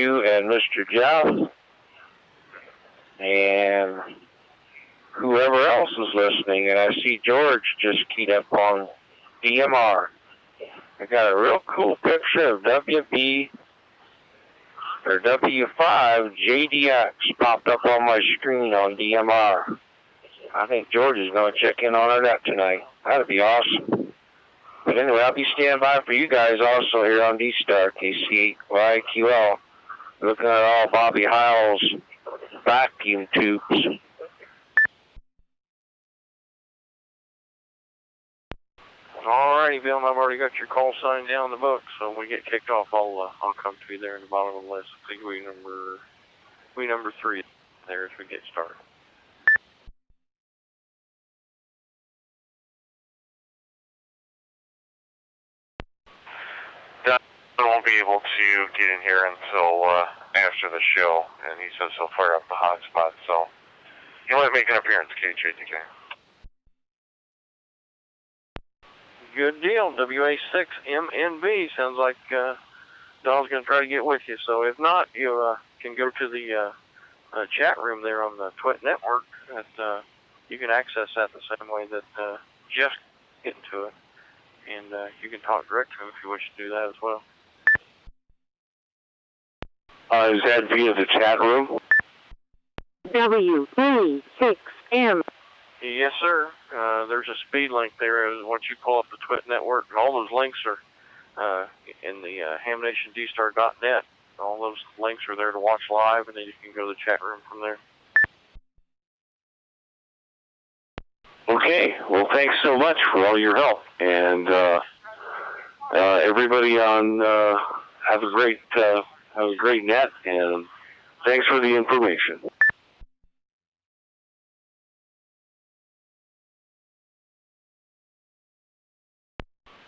you and Mr. Jeff and whoever else is listening. And I see George just keyed up on DMR. I got a real cool picture of WB or W5 JDX popped up on my screen on DMR. I think George is going to check in on our net tonight. That'd be awesome. But anyway, I'll be standing by for you guys also here on D-Star, KC8YQL, looking at all Bobby Heil's vacuum tubes. Alrighty, Bill, I've already got your call sign down in the book, so when we get kicked off, I'll come to you there in the bottom of the list. I think we number 3 there as we get started. I won't be able to get in here until after the show, and he says he'll fire up the hotspot, so he might make an appearance, KJTK. Good deal, WA6MNB. Sounds like Don's going to try to get with you, so if not, you can go to the chat room there on the Twit Network. That you can access that the same way that Jeff's getting to it, and you can talk direct to him if you wish to do that as well. Is that via the chat room? W36M. Yes, sir. There's a speed link there. Once you pull up the Twit Network, all those links are in the hamnationdStar.net. All those links are there to watch live, and then you can go to the chat room from there. Okay. Well, thanks so much for all your help, and everybody on have a great net, and thanks for the information.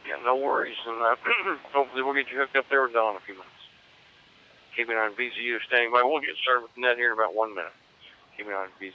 Yeah, no worries, and hopefully we'll get you hooked up there with Don in a few minutes. Keeping on VCU standing by. We'll get started with the net here in about 1 minute. Keeping on VCU.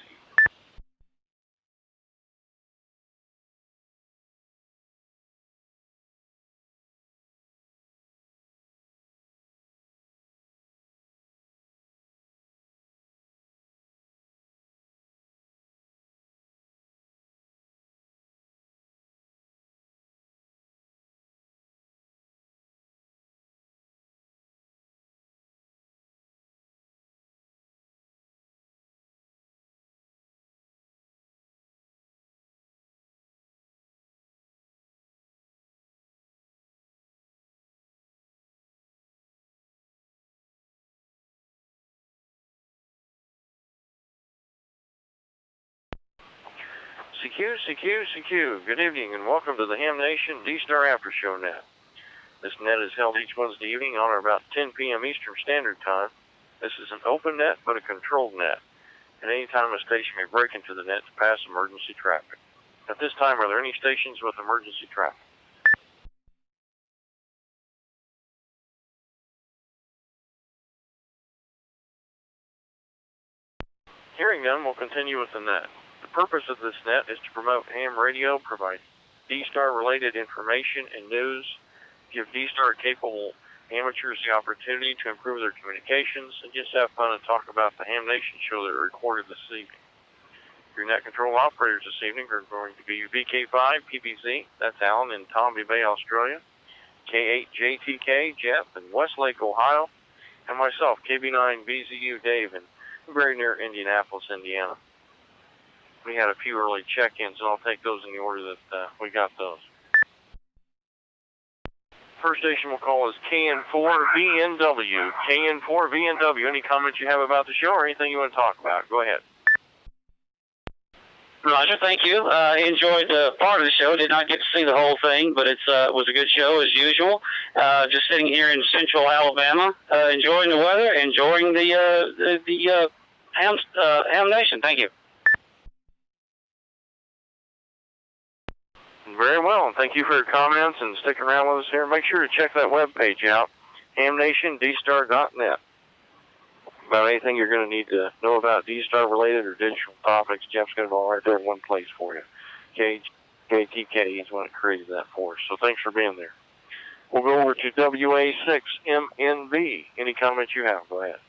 CQ. Good evening and welcome to the Ham Nation D-Star After Show Net. This net is held each Wednesday evening on or about 10 p.m. Eastern Standard Time. This is an open net but a controlled net. At any time a station may break into the net to pass emergency traffic. At this time, are there any stations with emergency traffic? Hearing none, we'll continue with the net. The purpose of this net is to promote ham radio, provide D-Star related information and news, give D-Star capable amateurs the opportunity to improve their communications, and just have fun and talk about the Ham Nation show that are recorded this evening. Your net control operators this evening are going to be VK5 PBZ, that's Alan in Tomby Bay, Australia, K8JTK, Jeff in Westlake, Ohio, and myself, KB9BZU Dave in very near Indianapolis, Indiana. We had a few early check-ins, and I'll take those in the order that we got those. First station we'll call is KN4VNW. KN4VNW. Any comments you have about the show or anything you want to talk about? Go ahead. Roger, thank you. Enjoyed part of the show. Did not get to see the whole thing, but it was a good show as usual. Just sitting here in central Alabama, enjoying the weather, enjoying the Ham Nation. Thank you. Very well. Thank you for your comments and sticking around with us here. Make sure to check that webpage out, hamnationdStar.net. About anything you're going to need to know about D-Star related or digital topics, Jeff's got it all right there in one place for you. KTK, he's the one that created that for us. So thanks for being there. We'll go over to WA6MNV. Any comments you have? Go ahead.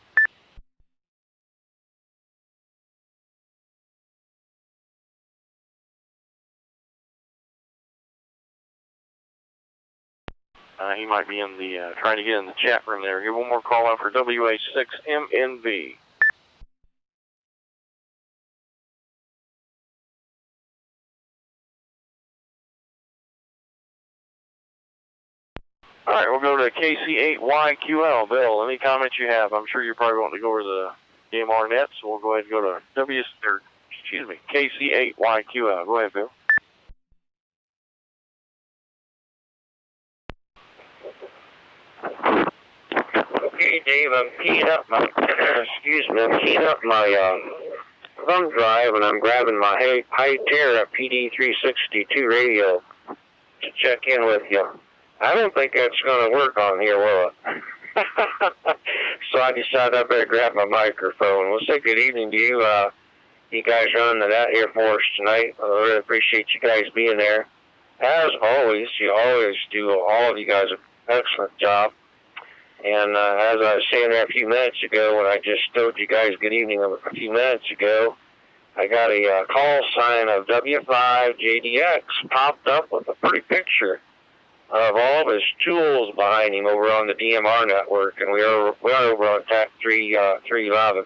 He might be in the trying to get in the chat room there. Give one more call out for WA6MNV. All right, we'll go to KC8YQL. Bill, any comments you have? I'm sure you're probably wanting to go over the DMR net, so we'll go ahead and go to KC8YQL. Go ahead, Bill. Okay, Dave, I'm keying up my, thumb drive, and I'm grabbing my Hytera PD362 radio to check in with you. I don't think that's going to work on here, will it? So I decided I better grab my microphone. We'll say good evening to you. You guys running the net here for us tonight. I really appreciate you guys being there. As always, you always do, all of you guys, an excellent job. And as I was saying there a few minutes ago, when I just told you guys good evening a few minutes ago, I got a call sign of W5JDX popped up with a pretty picture of all of his tools behind him over on the DMR network, and we are over on TAC 311.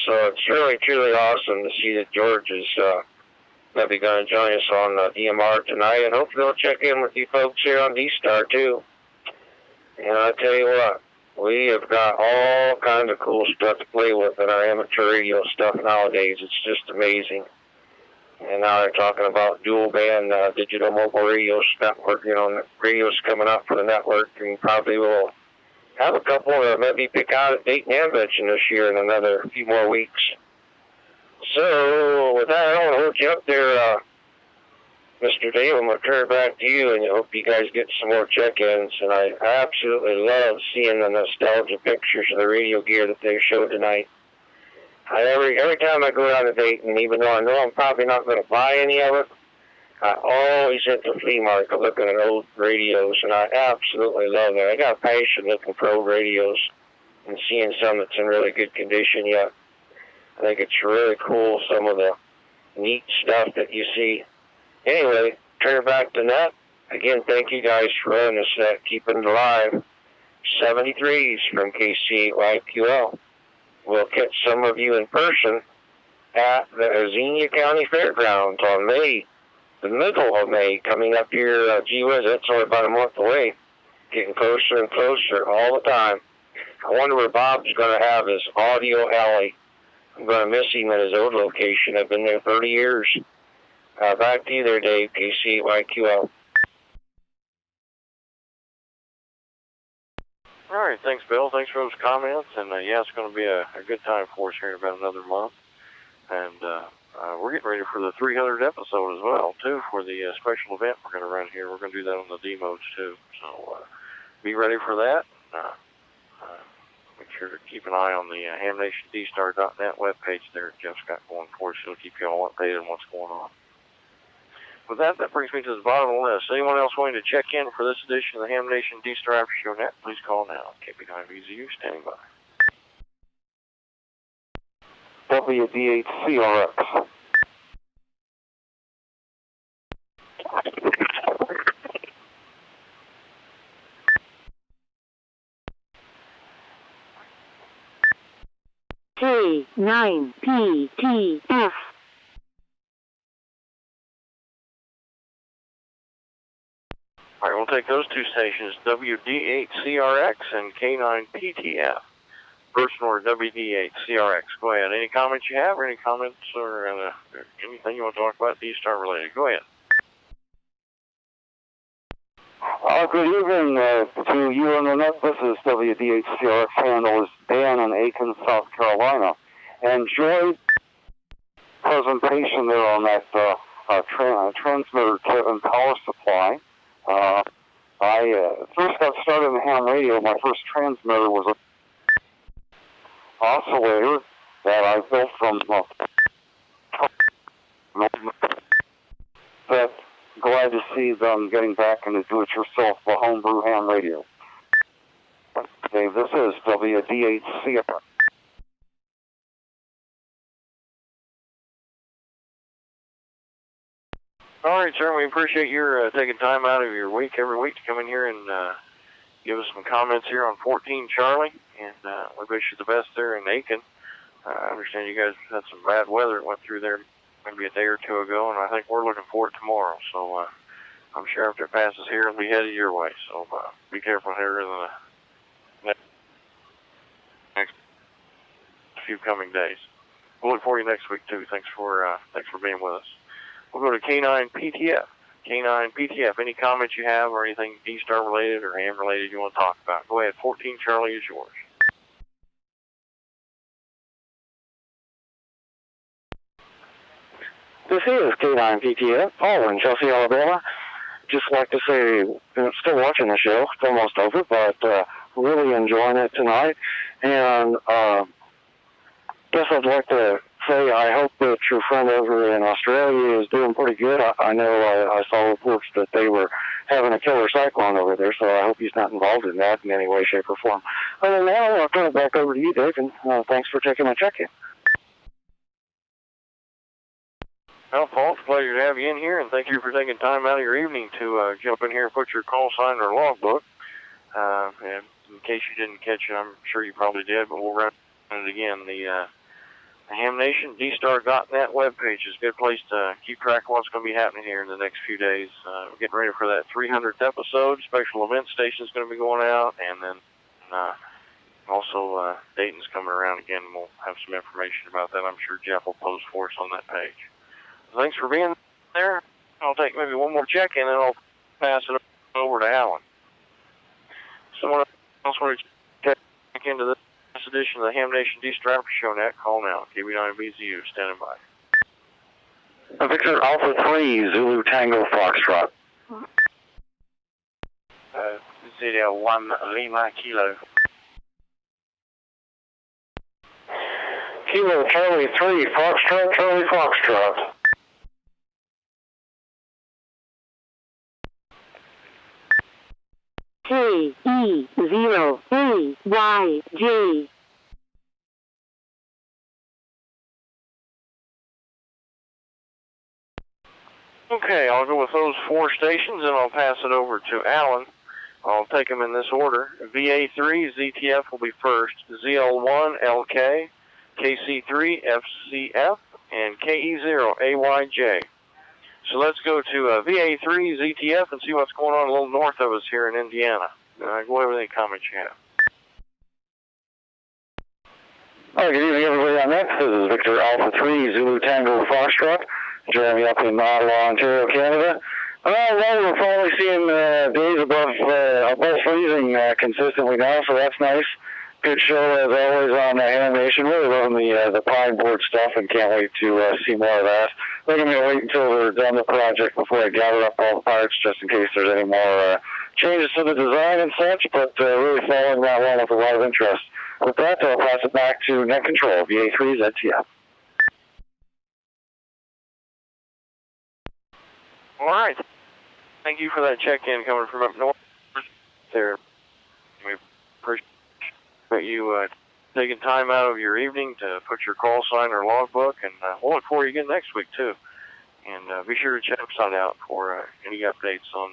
So it's really, truly awesome to see that George is maybe going to join us on DMR tonight, and hopefully he'll check in with you folks here on D-Star too. And I tell you what, we have got all kinds of cool stuff to play with in our amateur radio stuff nowadays. It's just amazing. And now they're talking about dual band digital mobile radio network, radios coming up for the network, and probably will have a couple that maybe pick out at Dayton Amvention this year in another few more weeks. So with that, I don't want to hold you up there, Mr. Dave. I'm going to turn it back to you, and I hope you guys get some more check-ins. And I absolutely love seeing the nostalgia pictures of the radio gear that they showed tonight. Every time I go down to Dayton, even though I know I'm probably not going to buy any of it, I always hit the flea market looking at old radios, and I absolutely love it. I got a passion looking for old radios and seeing some that's in really good condition yet. I think it's really cool, some of the neat stuff that you see. Anyway, turn it back to Net. Again, thank you guys for running this net, keeping it alive. 73s from KC8YQL. We'll catch some of you in person at the Xenia County Fairgrounds on the middle of May, coming up here. Gee whiz, that's only about a month away. Getting closer and closer all the time. I wonder where Bob's going to have his audio alley. I'm going to miss him at his old location. I've been there 30 years. Back to you there, Dave, KC8YQL. All right, thanks, Bill. Thanks for those comments. And yeah, it's going to be a good time for us here in about another month. And we're getting ready for the 300th episode as well, too, for the special event we're going to run here. We're going to do that on the D-modes, too. So be ready for that. Make sure to keep an eye on the hamnationdStar.net webpage there Jeff's got going for us. It'll keep you all updated on what's going on. With that, that brings me to the bottom of the list. Anyone else wanting to check in for this edition of the Ham Nation D-Star After Show Net, please call now. KP9VZU, standing by. WDHCRX. K9PTF. All right, we'll take those two stations, WD8CRX and K9PTF. Person or WD8CRX. Go ahead. Any comments you have, or any comments or anything you want to talk about D-Star related? Go ahead. Good evening to you on the net. This is WDHCRX, handle is Dan in Aiken, South Carolina. Enjoyed presentation there on that transmitter kit and power supply. I first got started in the ham radio. My first transmitter was an oscillator that I built from that glad glad to see them getting back into do-it-yourself homebrew ham radio. Okay, this is WDHC. All right, sir. We appreciate your taking time out of your week every week to come in here and give us some comments here on 14 Charlie. And we wish you the best there in Aiken. I understand you guys had some bad weather that went through there maybe a day or two ago, and I think we're looking for it tomorrow. So I'm sure after it passes here, it'll be headed your way. So be careful here in the next few coming days. We'll look for you next week, too. Thanks for being with us. We'll go to K9 PTF. K9 PTF, any comments you have or anything D-Star related or ham related you want to talk about? Go ahead. 14 Charlie is yours. This is K9 PTF, all in Chelsea, Alabama. Just like to say, still watching the show. It's almost over, but really enjoying it tonight. And guess I'd like to say I hope that your friend over in Australia is doing pretty good. I know I saw reports that they were having a killer cyclone over there, so I hope he's not involved in that in any way, shape, or form. Other than that, I'll turn it back over to you, Dave, and thanks for taking my check-in. Well, Paul, it's a pleasure to have you in here, and thank you for taking time out of your evening to jump in here and put your call sign or logbook. And in case you didn't catch it, I'm sure you probably did, but we'll run it again. The Ham Nation DStar.net webpage is a good place to keep track of what's going to be happening here in the next few days. We're getting ready for that 300th episode. Special event station is going to be going out, and then also Dayton's coming around again, and we'll have some information about that. I'm sure Jeff will post for us on that page. Thanks for being there. I'll take maybe one more check-in, and I'll pass it over to Alan. Someone else want to check into this edition of the Ham Nation D-Strapper Show Net? Call now. KB9BZU, standing by. Victor Alpha 3, Zulu Tango Foxtrot. Zero 1 Lima Kilo. Kilo Charlie 3, Foxtrot, Charlie Foxtrot. KE0AYJ. Okay, I'll go with those 4 stations, and I'll pass it over to Alan. I'll take them in this order. VA3, ZTF will be first. ZL1, LK, KC3, FCF, and KE0, AYJ. So let's go to VA3, ZTF, and see what's going on a little north of us here in Indiana. Go ahead with any comments you have. Good evening, everybody. On that, this is Victor Alpha 3, Zulu Tango Foxtrot. Joining me up in Ottawa, Ontario, Canada. Well, we're finally seeing days above freezing consistently now, so that's nice. Good show as always on Ham Nation. Really loving the pine board stuff, and can't wait to see more of that. I think I'm going to wait until we're done the project before I gather up all the parts, just in case there's any more changes to the design and such, but really following that one with a lot of interest. With that, I'll pass it back to Net Control, VA3 ZTF. All right. Thank you for that check-in coming from up north there. We appreciate you taking time out of your evening to put your call sign or logbook, and we'll look for you again next week, too. And be sure to check the website out for any updates on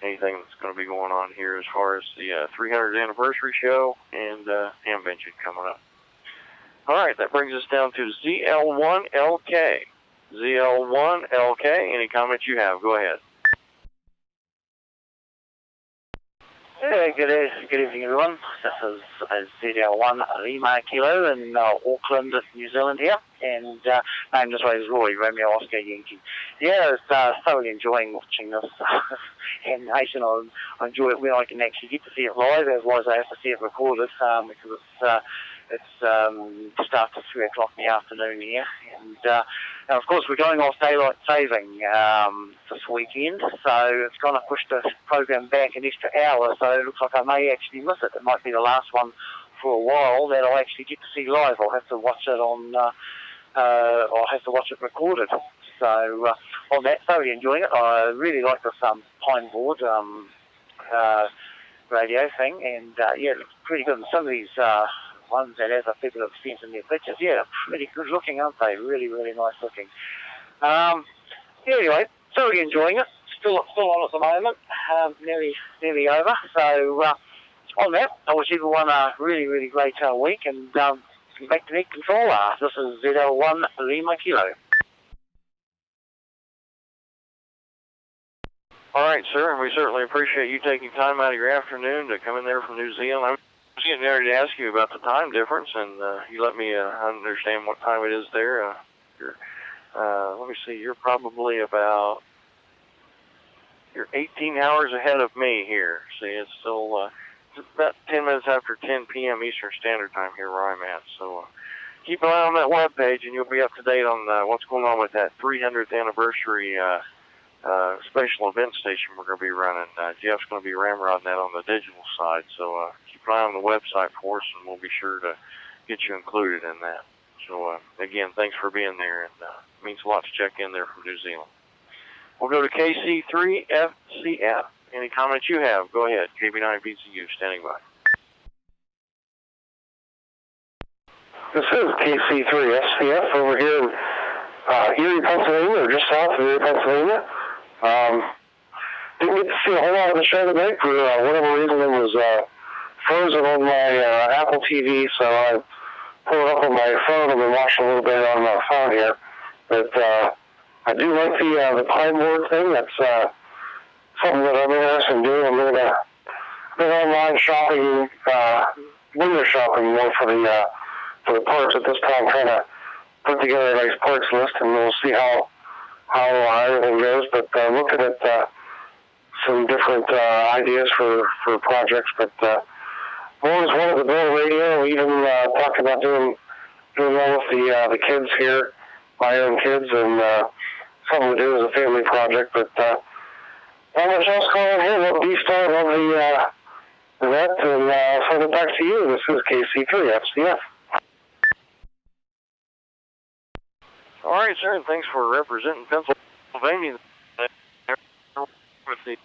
anything that's going to be going on here as far as the 300th anniversary show and Hamvention coming up. All right, that brings us down to ZL1LK. ZL1LK, any comments you have? Go ahead. Good evening, everyone. This is ZL1 Lima Kilo in Auckland, New Zealand here, and name this way is Roy, Romeo Oscar Yankee. Yeah, it's thoroughly enjoying watching this Ham Nation. I enjoy it when I can actually get to see it live, as well as I have to see it recorded, because it's just after 3 o'clock in the afternoon here, and now, of course, we're going off daylight saving this weekend, so it's going to push the program back an extra hour, so it looks like I may actually miss it. It might be the last one for a while that I'll actually get to see live. I'll have to watch it on, I'll have to watch it recorded. So on that, thoroughly enjoying it. I really like this pine board radio thing, and yeah, it looks pretty good. And some of these ones that other people have sent in their pictures, yeah, pretty good looking, aren't they? Really, really nice looking. Anyway, thoroughly enjoying it. Still on at the moment. Nearly over. So on that, I wish everyone a really, really great week, and back to Net Control. This is ZL1 Lima Kilo. All right, sir, and we certainly appreciate you taking time out of your afternoon to come in there from New Zealand. I was getting ready to ask you about the time difference, and you let me understand what time it is there. Let me see, you're probably you're 18 hours ahead of me here. See, it's still it's about 10 minutes after 10 p.m. Eastern Standard Time here where I'm at. So keep an eye on that webpage, and you'll be up to date on what's going on with that 300th anniversary special event station we're going to be running. Jeff's going to be ramrodding that on the digital side, so keep an eye on the website for us, and we'll be sure to get you included in that. So again, thanks for being there, and it means a lot to check in there from New Zealand. We'll go to KC3FCF. Any comments you have, go ahead. KB9BCU, standing by. This is KC3FCF over here in Erie, Pennsylvania, or just south of Erie, Pennsylvania. Didn't get to see a whole lot of the show tonight for whatever reason. It was frozen on my Apple TV, so I pulled it up on my phone and been watching a little bit on my phone here. But I do like the pine board thing. That's something that I'm interested in doing. I'm doing a bit online shopping, window shopping more for the parks at this time, trying to put together a nice parks list, and we'll see how everything goes. But looking at some different ideas for projects. But I've always wanted to build a radio. Even talked about doing one with the kids here, my own kids, and something to do as a family project. But not much else going on here. We'll D-Star on the event, and I'll send it back to you. This is KC3FCF. All right, sir, and thanks for representing Pennsylvania with the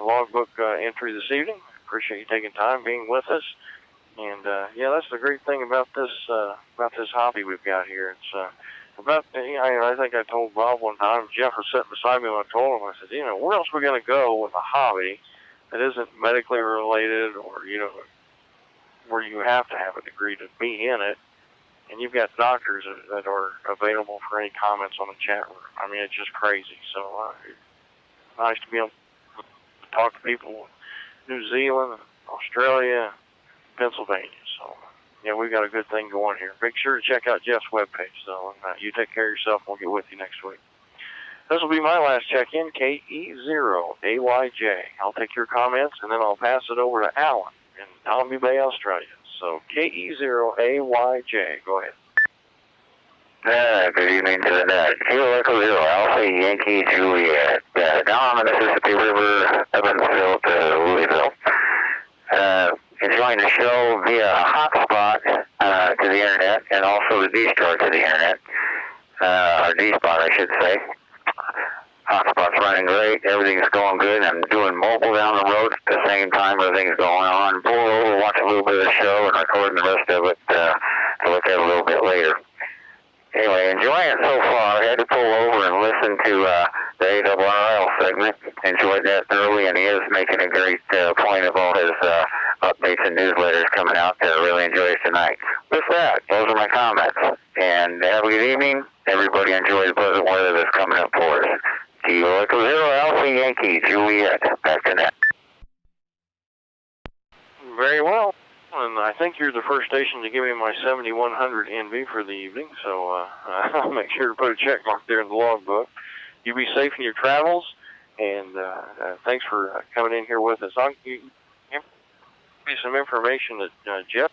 logbook entry this evening. Appreciate you taking time being with us. And yeah, that's the great thing about this hobby we've got here. It's I think I told Bob one time, Jeff was sitting beside me when I told him, I said, where else are we going to go with a hobby that isn't medically related, or, where you have to have a degree to be in it, and you've got doctors that are available for any comments on the chat room. I mean, it's just crazy. So it's nice to be able to talk to people in New Zealand, Australia, Pennsylvania. So yeah, we've got a good thing going here. Make sure to check out Jeff's webpage, though. You take care of yourself, and we'll get with you next week. This will be my last check-in, KE0AYJ. I'll take your comments, and then I'll pass it over to Alan in Tomby Bay, Australia. So KE0AYJ, go ahead. Good evening to the net. Kilo Echo Zero, Alpha Yankee Juliet. Down on the Mississippi River, Evansville to Louisville. Enjoying the show via hotspot to the internet, and also the D-Star to the internet. Or D-Spot, I should say. Hotspot's running great. Everything's going good. I'm doing mobile down the road at the same time everything's going on. Pull over, watch a little bit of the show, and recording the rest of it to look at a little bit later. Anyway, enjoying it so far. I had to pull over and listen to the ARRL segment. Enjoyed that thoroughly, and he is making a great point of all his updates and newsletters coming out there. Really enjoyed it tonight. With that, those are my comments. And have a good evening. Everybody enjoy the pleasant weather that's coming up for us. Kilo Echo Zero, Alpha Yankee Juliet. Back to that. Very well. And I think you're the first station to give me my 7100 NV for the evening, so I'll make sure to put a check mark there in the logbook. You be safe in your travels, and thanks for coming in here with us. I'll give you some information that Jeff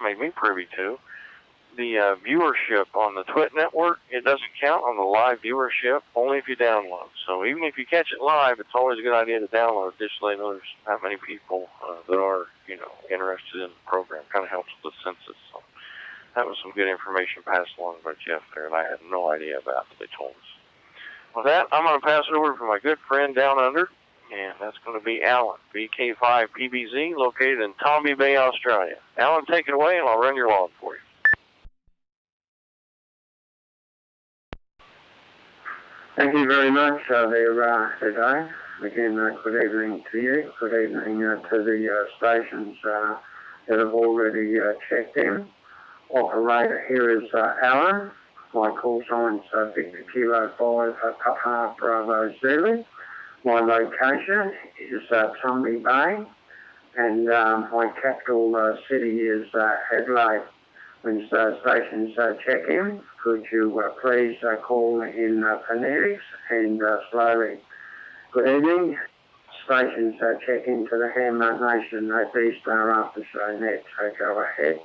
made me privy to. The viewership on the TWIT network, it doesn't count on the live viewership, only if you download. So even if you catch it live, it's always a good idea to download it, just so they know there's not many people that are, interested in the program. Kind of helps with the census. So that was some good information passed along by Jeff there, and I had no idea about it. They told us. With that, I'm going to pass it over to my good friend down under, and that's going to be Alan, VK5PBZ, located in Tomby Bay, Australia. Alan, take it away, and I'll run your log for you. Thank you very much there today. Again, good evening to you. Good evening to the stations that have already checked in. Operator here is Alan. My call sign's Victor Kilo 5 Papa Bravo Zulu. My location is Tomby Bay, and my capital city is Adelaide. When stations check in, could you please call in phonetics and slowly. Good evening. Stations check into the Ham Nation D-Star After Show Net. So go ahead.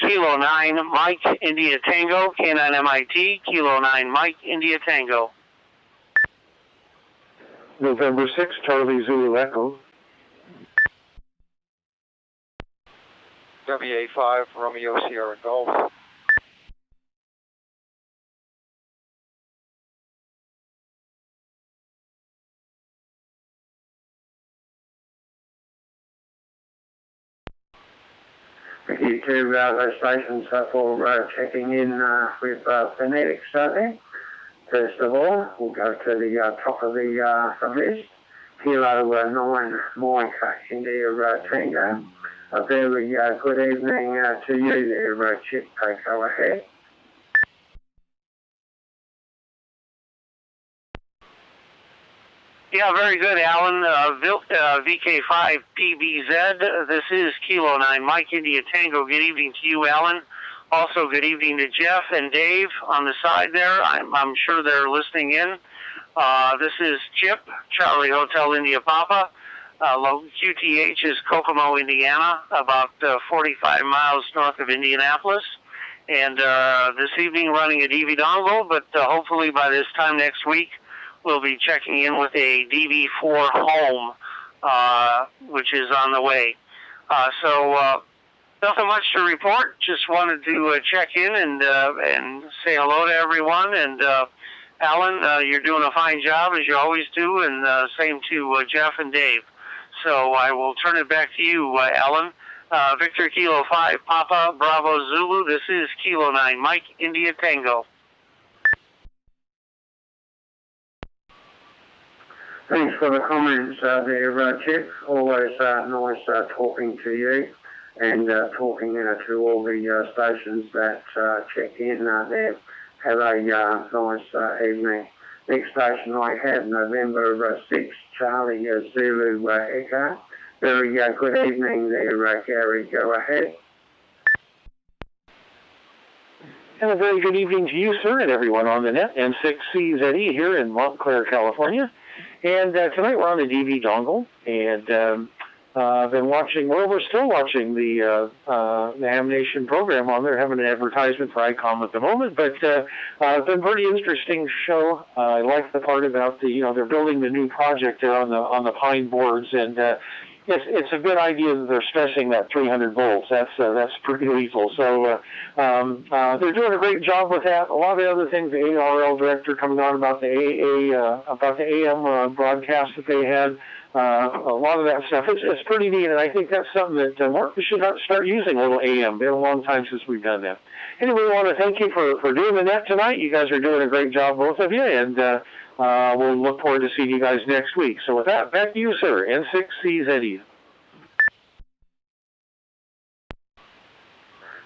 Kilo 9 Mike India Tango, K9 MIT, Kilo 9 Mike India Tango. November 6, Charlie Zulu Echo. WA5 Romeo Sierra Golf. Thank you to those stations for checking in with phonetics there. First of all, we'll go to the top of the list. Kilo 9 Mike India Tango. A very good evening to you there, Chip. Go ahead. Yeah, very good, Alan. VK5 PBZ. This is Kilo 9 Mike India Tango. Good evening to you, Alan. Also, good evening to Jeff and Dave on the side there. I'm sure they're listening in. This is Chip, Charlie Hotel India Papa. QTH is Kokomo, Indiana, about 45 miles north of Indianapolis. And this evening running a DV dongle, but hopefully by this time next week, we'll be checking in with a DV4 home, which is on the way. So nothing much to report. Just wanted to check in and say hello to everyone. And Alan, you're doing a fine job, as you always do, and same to Jeff and Dave. So I will turn it back to you, Alan. Victor Kilo 5 Papa Bravo Zulu. This is Kilo 9 Mike India Tango. Thanks for the comments there, Chip. Always nice talking to you and talking to all the stations that check in there. Have a nice evening. Next station I have, November 6th, Charlie Zulu Echo. Very good evening there, Gary. Go ahead. And a very good evening to you, sir, and everyone on the net. N6CZE here in Montclair, California. And tonight we're on the DV dongle, and I've been watching, well, we're still watching the Ham Nation program on there, having an advertisement for ICOM at the moment, but it's been a pretty interesting show. I like the part about they're building the new project there on the pine boards, and it's a good idea that they're stressing that 300 volts. That's pretty lethal. So they're doing a great job with that. A lot of the other things, the ARL director coming on about the AM broadcast that they had. A lot of that stuff, it's pretty neat, and I think that's something that we should start using a little AM. It's been a long time since we've done that. Anyway, we want to thank you for doing the net tonight. You guys are doing a great job, both of you, and we'll look forward to seeing you guys next week. So with that, back to you, sir, N6CZE.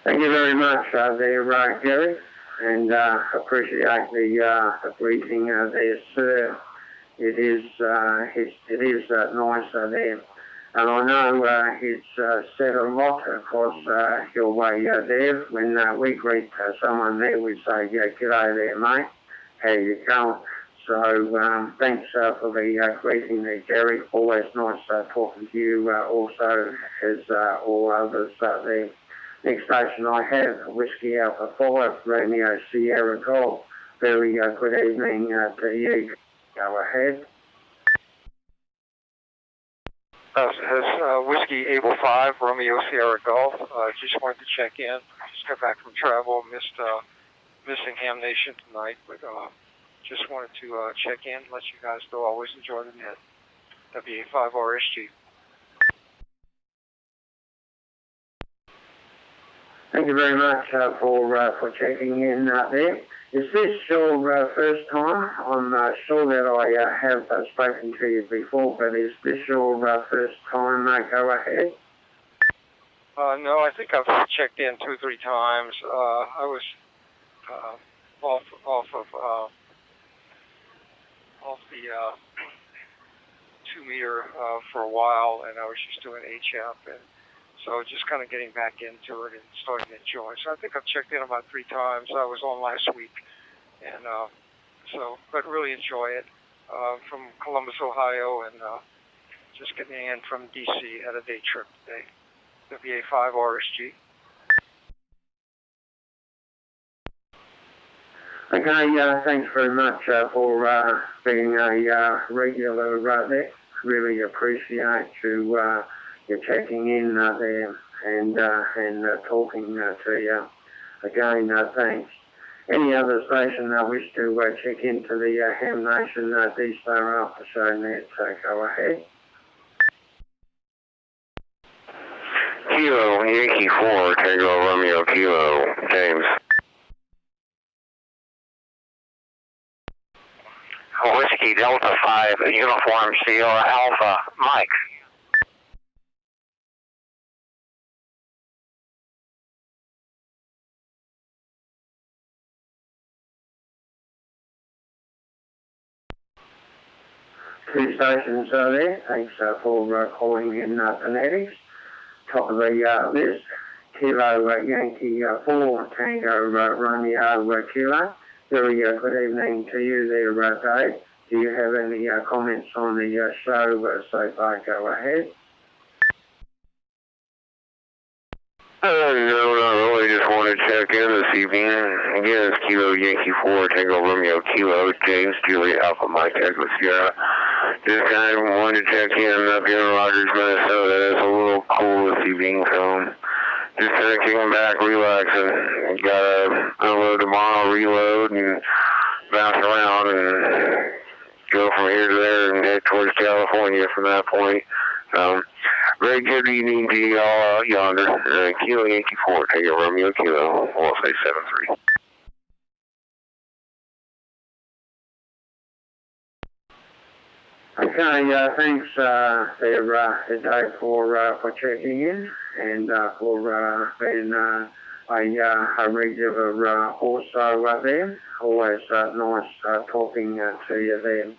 Thank you very much there, Gary, and appreciate the greeting there, sir. It is nice there. And I know it's said a lot across your way there. When we greet someone there, we say, g'day there, mate. How you going? So thanks for the greeting there, Gary. Always nice talking to you also, as all others there. Next station I have, Whiskey Alpha 5, Romeo Sierra Golf. Very good evening to you. Go ahead. Whiskey Able 5, Romeo Sierra Golf. Just wanted to check in. Just got back from travel. Missed missing Ham Nation tonight, but just wanted to check in, let you guys know I always enjoy the net. WA5RSG. Thank you very much for checking in there. Is this your first time? I'm sure that I have spoken to you before, but is this your first time? Go ahead. No, I think I've checked in 2 or 3 times. I was off the 2-meter for a while, and I was just doing HF, and so just kind of getting back into it and starting to enjoy. So I think I've checked in about 3 times. I was on last week, and but really enjoy it. From Columbus, Ohio, and just getting in from DC. Had a day trip today. WA5RSG. Okay, thanks very much for being a regular there. Really appreciate you checking in there and talking to you. Again, thanks. Any other station that wish to check into the Ham Nation D-Star Alpha Show net, go ahead. Kilo Yankee 4, Tango Romeo Kilo, James. Whiskey Delta 5, Uniform Sierra Alpha, Mike. Two stations there. Thanks for calling in Fanatics. Top of the list, Kilo Yankee 4, Tango Romeo Kilo. Very good evening to you there, Dave. Do you have any comments on the show so far? Go ahead. No, not really. Just wanted to check in this evening. Again, it's Kilo Yankee 4, Tango Romeo Kilo, James, Juliet Alpha Mike Echo Sierra. Just kind of wanted to check in up here in Rogers, Minnesota. It's a little cool this evening, so just kicking back, relaxing. Gotta unload tomorrow, reload, and bounce around and go from here to there and head towards California from that point. Very good evening to you all out yonder. Kilo Yankee 4, Tango Romeo Kilo, we'll say 7-3. Okay, thanks there, Dave, for checking in and for being a regular also there. Always nice talking to you there.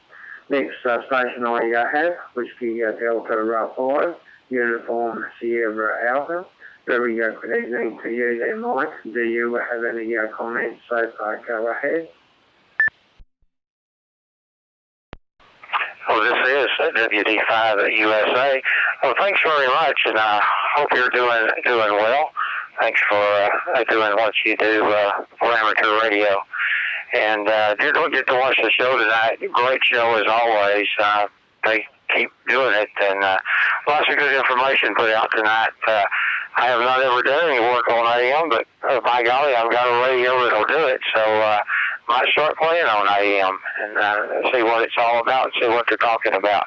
Next station I have, Whiskey Delta 5, Uniform Sierra Alpha. Very good evening to you there, Mike. Do you have any comments so far? Go ahead. Well, this is WD5 USA. Well, thanks very much, and I hope you're doing well. Thanks for doing what you do for amateur radio. And don't get to watch the show tonight. Great show as always. They keep doing it, and lots of good information put out tonight. I have not ever done any work on AM, but by golly, I've got a radio that'll do it. So might start playing on AM and see what it's all about, see what they're talking about.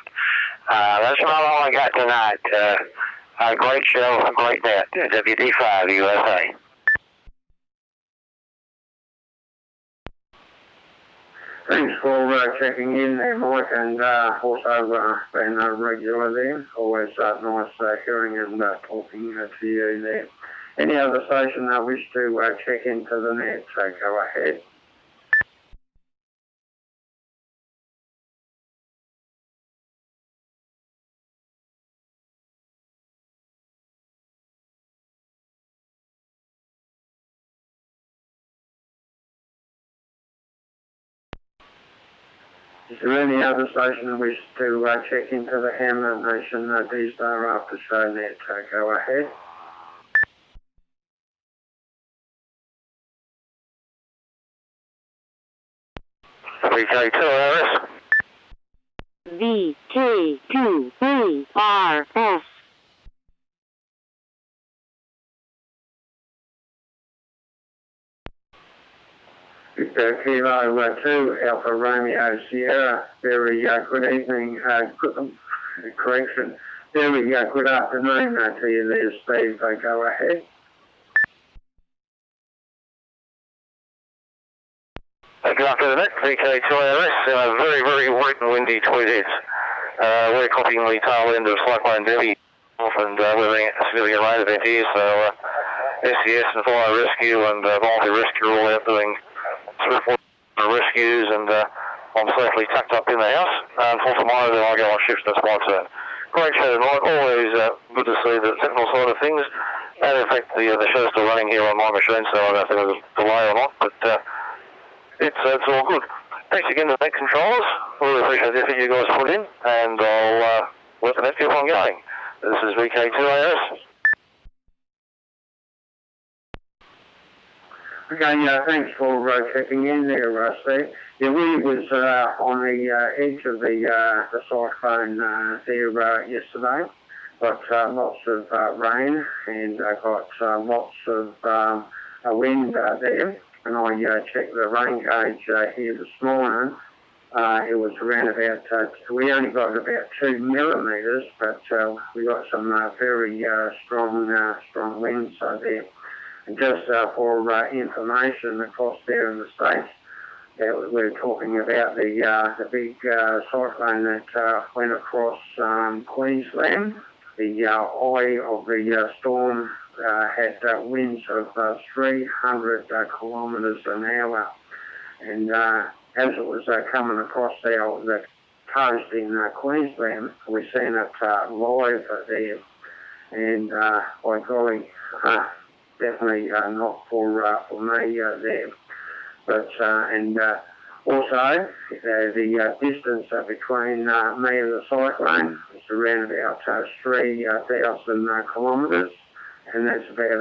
That's about all I got tonight. A great show, a great net. WD5 USA. Thanks for checking in there, Mike, and also being a regular there. Always nice hearing and talking to you there. Any other station that wish to check into the net, so go ahead. Is there any other station that wish to check into the Ham Nation D-Star After Show net? Go ahead. VK2 Harris. VK2 3RS. Victor Kilo 2 Alpha Romeo Sierra. Very good evening. Correction. Very good afternoon to you there, Steve. Go ahead. Good afternoon, VK2ARS. Very, very wet and windy tweeted. We're copying the tail end of Cyclone Debbie, and we're having a significant rain event here, so SES and Fire Rescue and Volunteer Rescue are all out doing swift water rescues, and I'm safely tucked up in the house. For tomorrow, then I'll go on shift, that's my turn. Great show tonight, always good to see the technical side of things, and in fact the show's still running here on my machine, so I don't know if there's a delay or not, but it's all good. Thanks again to the controllers. Really appreciate the effort you guys put in, and I'll let the net keep on going. This is VK2ARS. Okay, thanks for checking in there, Steve. Yeah, we was on the edge of the cyclone there yesterday. Got lots of rain and got lots of wind there. And I checked the rain gauge here this morning. It was around about, we only got about 2 millimetres, but we got some very strong winds there. And just for information across there in the States, we're talking about the big cyclone that went across Queensland. The eye of the storm had winds of 300 kilometres an hour, and as it was coming across the coast in Queensland, we're seeing it live there, and by golly, definitely not for me there. But and also the distance between me and the cyclone is around about 3,000 kilometres. And that's about a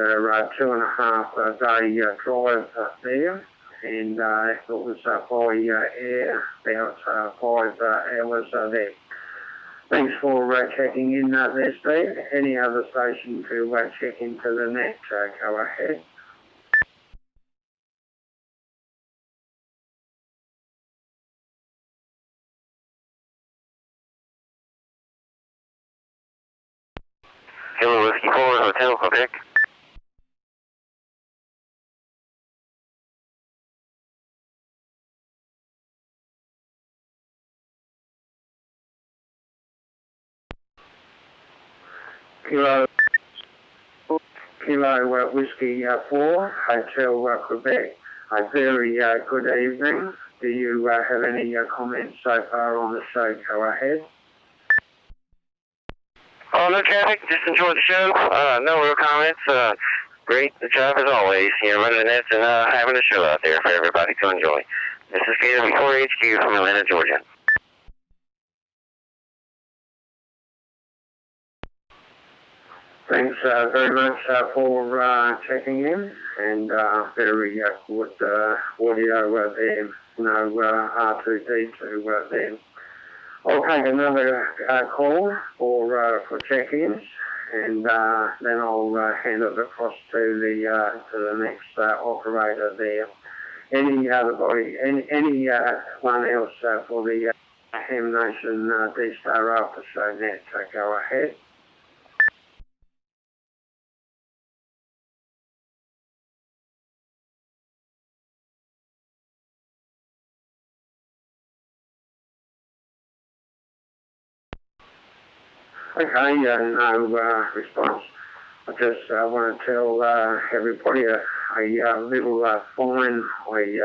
2.5 day drive there. And it was by air about 5 hours there. Thanks for checking in there, Steve. Any other station to check into the net, go ahead. Kilo Whiskey 4 Hotel Quebec. Kilo Whiskey 4 Hotel Quebec. A very good evening. Do you have any comments so far on the show? Go ahead. Oh, no traffic, just enjoyed the show. No real comments. Great job as always, running the nets and having a show out there for everybody to enjoy. This is KW4 HQ from Atlanta, Georgia. Thanks very much for checking in, and very good audio there. No R2D2 there. I'll take another call for check-ins, and then I'll hand it across to the next operator there. Anyone else for the Ham Nation D-Star After Show net, go ahead. Okay, no response. I just want to tell everybody a little fine we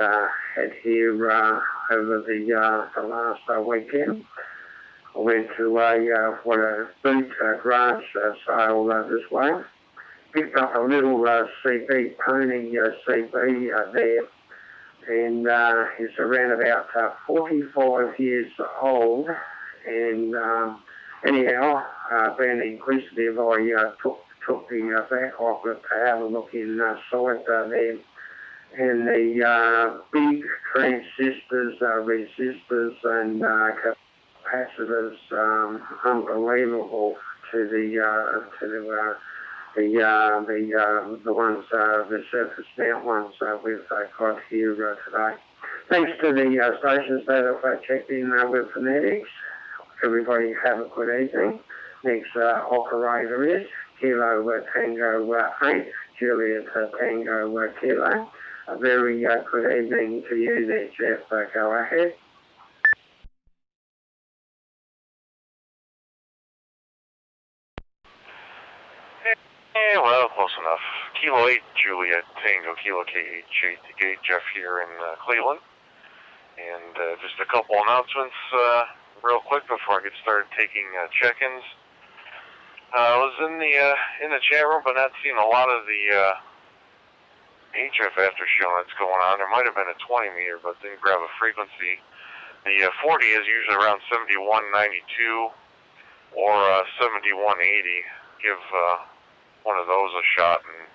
had here over the last weekend. I went to a boot grass sale this way. Picked up a little CB pony CB there, and he's around about 45 years old, and anyhow, being inquisitive, I took the back off it to have a look inside there. And the big transistors, resistors and capacitors, unbelievable to the ones, the surface mount ones we've got here today. Thanks to the stations that have checked in with phonetics. Everybody have a good evening. Next operator is Kilo Tango 8, Juliet Tango Kilo. A very good evening to you there, Jeff. Go ahead. Well, close enough. Kilo 8, Juliet Tango, Kilo K8, Jeff here in Cleveland. And just a couple announcements real quick before I get started taking check-ins. I was in the chat room, but not seeing a lot of the HF after show that's going on. There might have been a 20 meter, but didn't grab a frequency. The 40 is usually around 7192 or 7180. Give one of those a shot and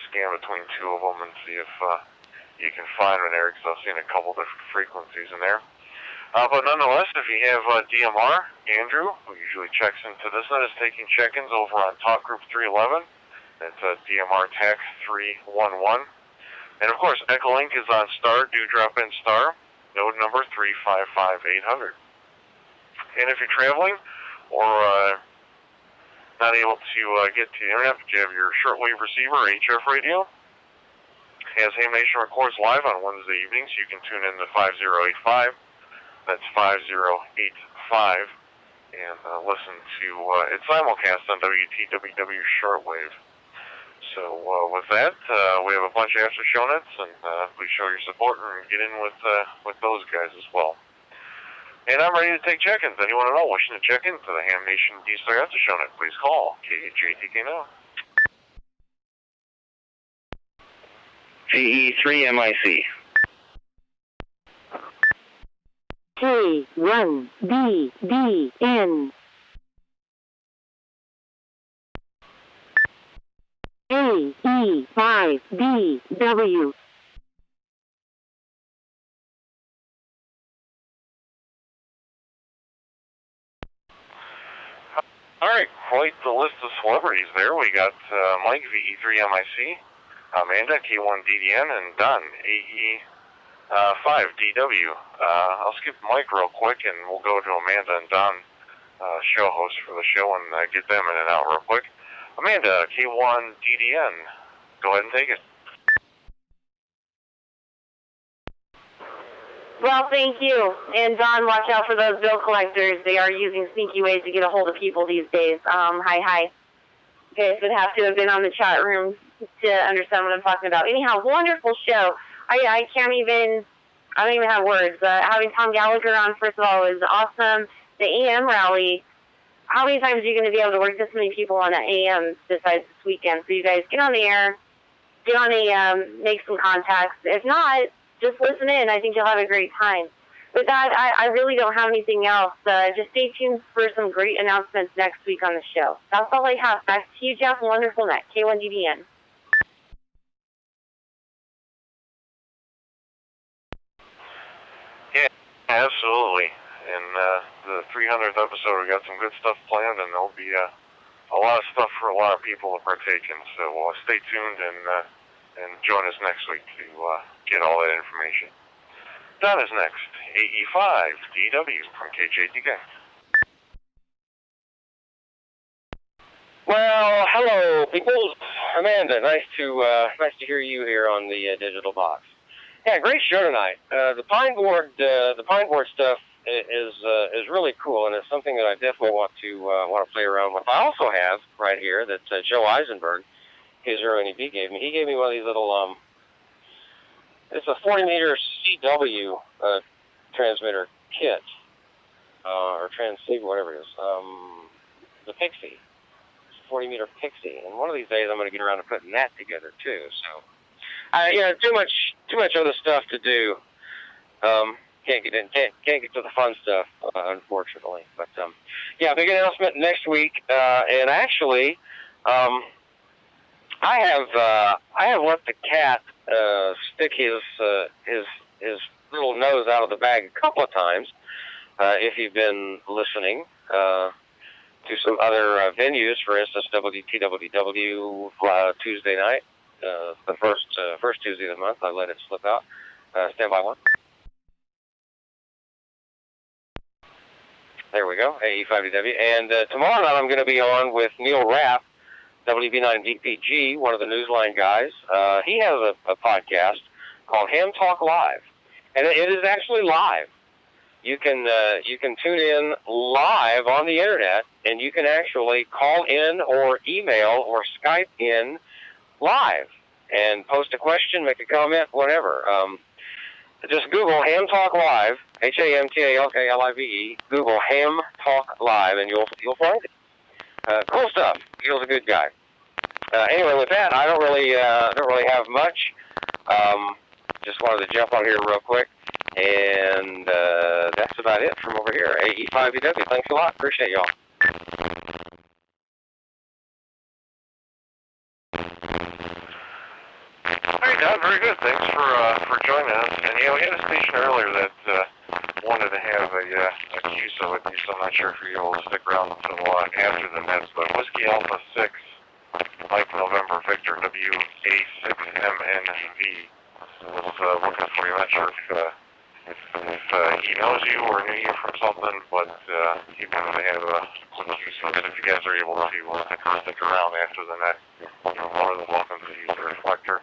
scan between two of them and see if you can find one there, because I've seen a couple different frequencies in there. But nonetheless, if you have DMR, Andrew, who usually checks into this net, is taking check-ins over on Talk Group 311. That's DMR TAC 311. And of course, Echolink is on star, do drop in star, node number 355800. And if you're traveling or not able to get to the internet, but you have your shortwave receiver, HF radio, as Ham Nation records live on Wednesday evenings, you can tune in to 5085. That's 5085, and listen to its simulcast on WTWW shortwave. So with that, we have a bunch of after show nets, and please show your support and get in with those guys as well. And I'm ready to take check-ins. Anyone at all wishing to check into the Ham Nation D-Star After Show Net, please call KJTK now. CE3MIC. K1DDN. AE5DW. All right, quite the list of celebrities there. We got Mike, VE3MIC, Amanda, K1DDN, and Don, AE5DW. I'll skip Mike real quick, and we'll go to Amanda and Don, show hosts for the show, and get them in and out real quick. Amanda, K1DDN, go ahead and take it. Well, thank you. And Don, watch out for those bill collectors. They are using sneaky ways to get a hold of people these days. Hi. You guys would have to have been on the chat room to understand what I'm talking about. Anyhow, wonderful show. I don't even have words. Having Tom Gallagher on, first of all, was awesome. The AM rally, how many times are you going to be able to work this many people on an AM besides this weekend? So you guys get on the air, get on AM, make some contacts. If not, just listen in. I think you'll have a great time. With that, I really don't have anything else. Just stay tuned for some great announcements next week on the show. That's all I have. Back to you, Jeff. Wonderful night. K1DDN. Yeah, absolutely. In the 300th episode, we got some good stuff planned, and there'll be a lot of stuff for a lot of people to partake in. So stay tuned and join us next week to get all that information. Don is next. AE5DW from KJTK. Well, hello, people. Amanda, nice to hear you here on the digital box. Yeah, great show tonight. The pine board stuff is really cool, and it's something that I definitely want to play around with. I also have right here that Joe Eisenberg, his RNEB gave me. He gave me one of these little it's a 40-meter CW transmitter kit, or transceiver, whatever it is. The Pixie. It's a 40-meter Pixie. And one of these days I'm going to get around to putting that together, too. So, too much other stuff to do. Can't get to the fun stuff, unfortunately. But, big announcement next week. And actually, I have let the cat stick his little nose out of the bag a couple of times. If you've been listening to some other venues, for instance, WTWW Tuesday night, the first Tuesday of the month, I let it slip out. Stand by one. There we go, AE5DW. And tomorrow night I'm going to be on with Neil Rapp, WB9VPG, one of the Newsline guys. He has a podcast called Ham Talk Live, and it is actually live. You can tune in live on the internet, and you can actually call in or email or Skype in live and post a question, make a comment, whatever. Just Google Ham Talk Live, HAMTALKLIVE. Google Ham Talk Live, and you'll find it. Cool stuff. Neil's a good guy. Anyway, with that, I don't really have much. Just wanted to jump on here real quick, and that's about it from over here. AE5DW. Thanks a lot. Appreciate y'all. Hey, Don. Very good. Thanks for joining us. And yeah, we had a station earlier that wanted to have a QSO with you, so I'm not sure if you're able to stick around until after the Nets. But Whiskey Alpha 6, Mike November Victor WA6MNV was looking for you. I'm not sure if he knows you or knew you from something, but he wanted to have a quick QSO. If you guys are able to stick around after the net, you're more than welcome to use the reflector.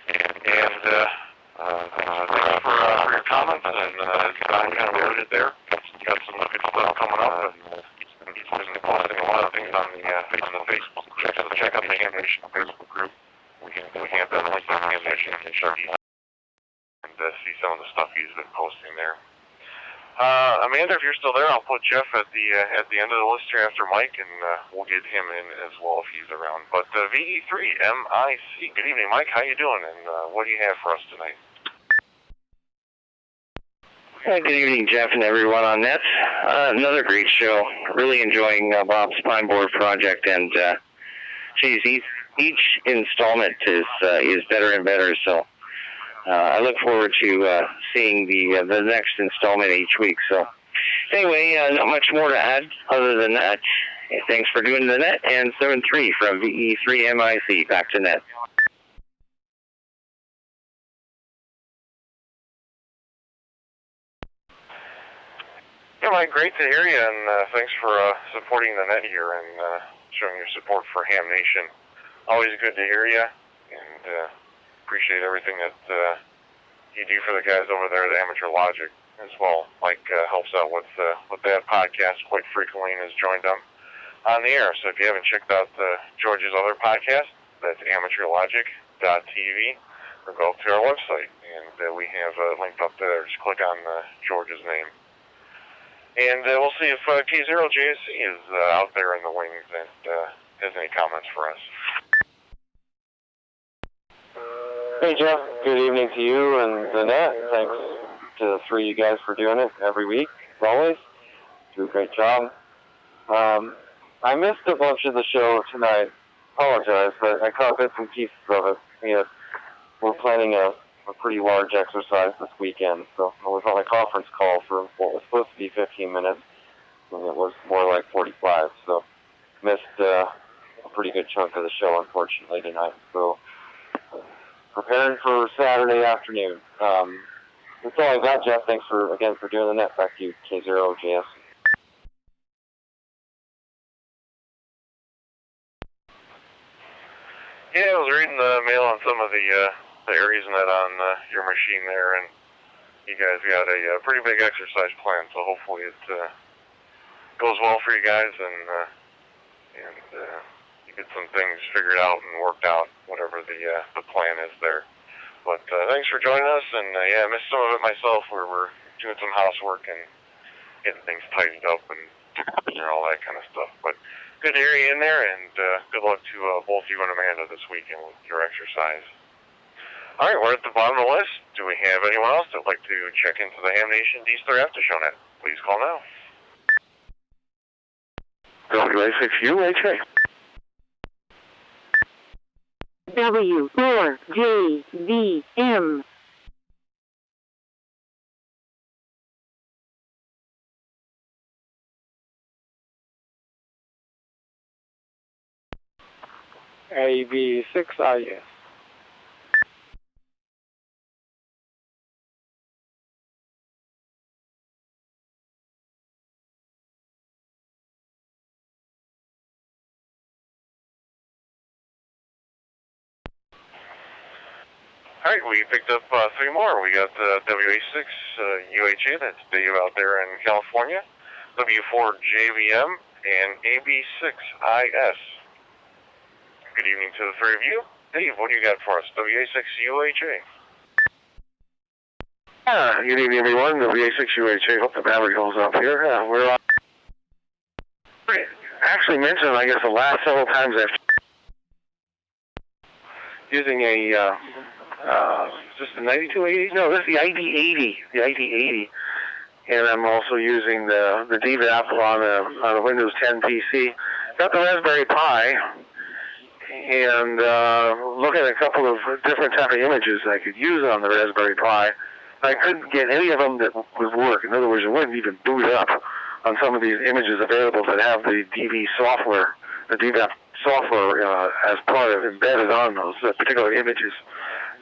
And thanks for your comments, and Don kind of alluded there. Got some good stuff coming up, and he's posting a lot of things on the Facebook group, so check out the Ham Nation Facebook group. We have that link on Ham Nation and see some of the stuff he's been posting there. Amanda, if you're still there, I'll put Jeff at the end of the list here after Mike, and we'll get him in as well if he's around. But VE3MIC, good evening, Mike. How you doing, and what do you have for us tonight? Good evening, Jeff, and everyone on Nets. Another great show. Really enjoying Bob's Spine Board project, and each installment is better and better. So I look forward to seeing the next installment each week. So anyway, not much more to add other than that. Thanks for doing the net, and 7-3 from VE3MIC. Back to net. Yeah, Mike, great to hear you, and thanks for supporting the net here and showing your support for Ham Nation. Always good to hear you, and appreciate everything that you do for the guys over there at Amateur Logic as well. Mike helps out with that podcast quite frequently and has joined them on the air. So if you haven't checked out George's other podcast, that's amateurlogic.tv, or go up to our website, and we have linked up there. Just click on George's name. And we'll see if K0JSC is out there in the wings and has any comments for us. Hey, Jeff. Good evening to you and the net. Thanks to the three of you guys for doing it every week, as always. Do a great job. I missed a bunch of the show tonight. Apologize, but I caught bits and pieces of it. We're planning a pretty large exercise this weekend, so I was on a conference call for what was supposed to be 15 minutes, and it was more like 45, so missed a pretty good chunk of the show, unfortunately, tonight. So preparing for Saturday afternoon. That's all I got, Jeff. Thanks again for doing the net. Back to you, K0JS. Yeah, I was reading the mail on some of the areas net on your machine there, and you guys got a pretty big exercise plan, so hopefully it goes well for you guys, and you get some things figured out and worked out, whatever the plan is there. But thanks for joining us, and I missed some of it myself, where we're doing some housework and getting things tightened up and all that kind of stuff. But good to hear you in there, and good luck to both you and Amanda this weekend with your exercise. All right, we're at the bottom of the list. Do we have anyone else that would like to check into the Ham Nation D-Star After Show net? Please call now. WA6UHA. W4JVM. AB6IS. All right, we picked up 3 more. We got WA6 UHA, that's Dave out there in California, W4 JVM, and AB6IS. Good evening to the 3 of you. Dave, what do you got for us? WA6 UHA. Good evening, everyone. WA6 UHA. Hope the battery holds up here. We're on. Actually mentioned, I guess, the last several times I've using a just a 9280. No, this is the ID80. The ID80, and I'm also using the DVAP on a Windows 10 PC. Got the Raspberry Pi, and looking at a couple of different type of images I could use on the Raspberry Pi. I couldn't get any of them that would work. In other words, it wouldn't even boot up on some of these images available that have the DV software, the DVAP software as part of embedded on those particular images.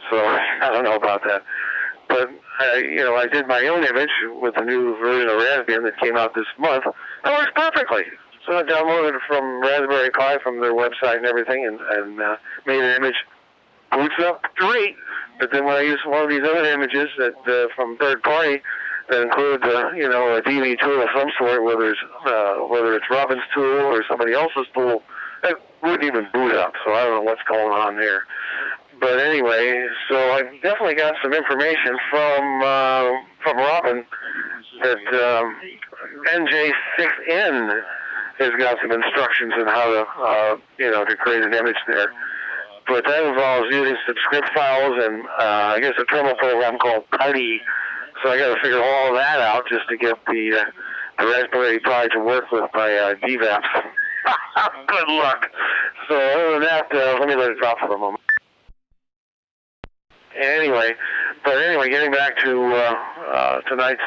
So I don't know about that. But I did my own image with the new version of Raspbian that came out this month. It works perfectly. So I downloaded it from Raspberry Pi from their website and everything, and made an image. Boots up great. But then when I use one of these other images that from third party that include a DV tool of some sort, whether it's Robin's tool or somebody else's tool, it wouldn't even boot up. So I don't know what's going on there. But anyway, so I definitely got some information from Robin that NJ6N has got some instructions on how to create an image there. But that involves using some script files and I guess a terminal program called PuTTY. So I got to figure all of that out just to get the Raspberry Pi to work with my DVAPs. Good luck. So other than that, let me let it drop for a moment. Anyway, getting back to tonight's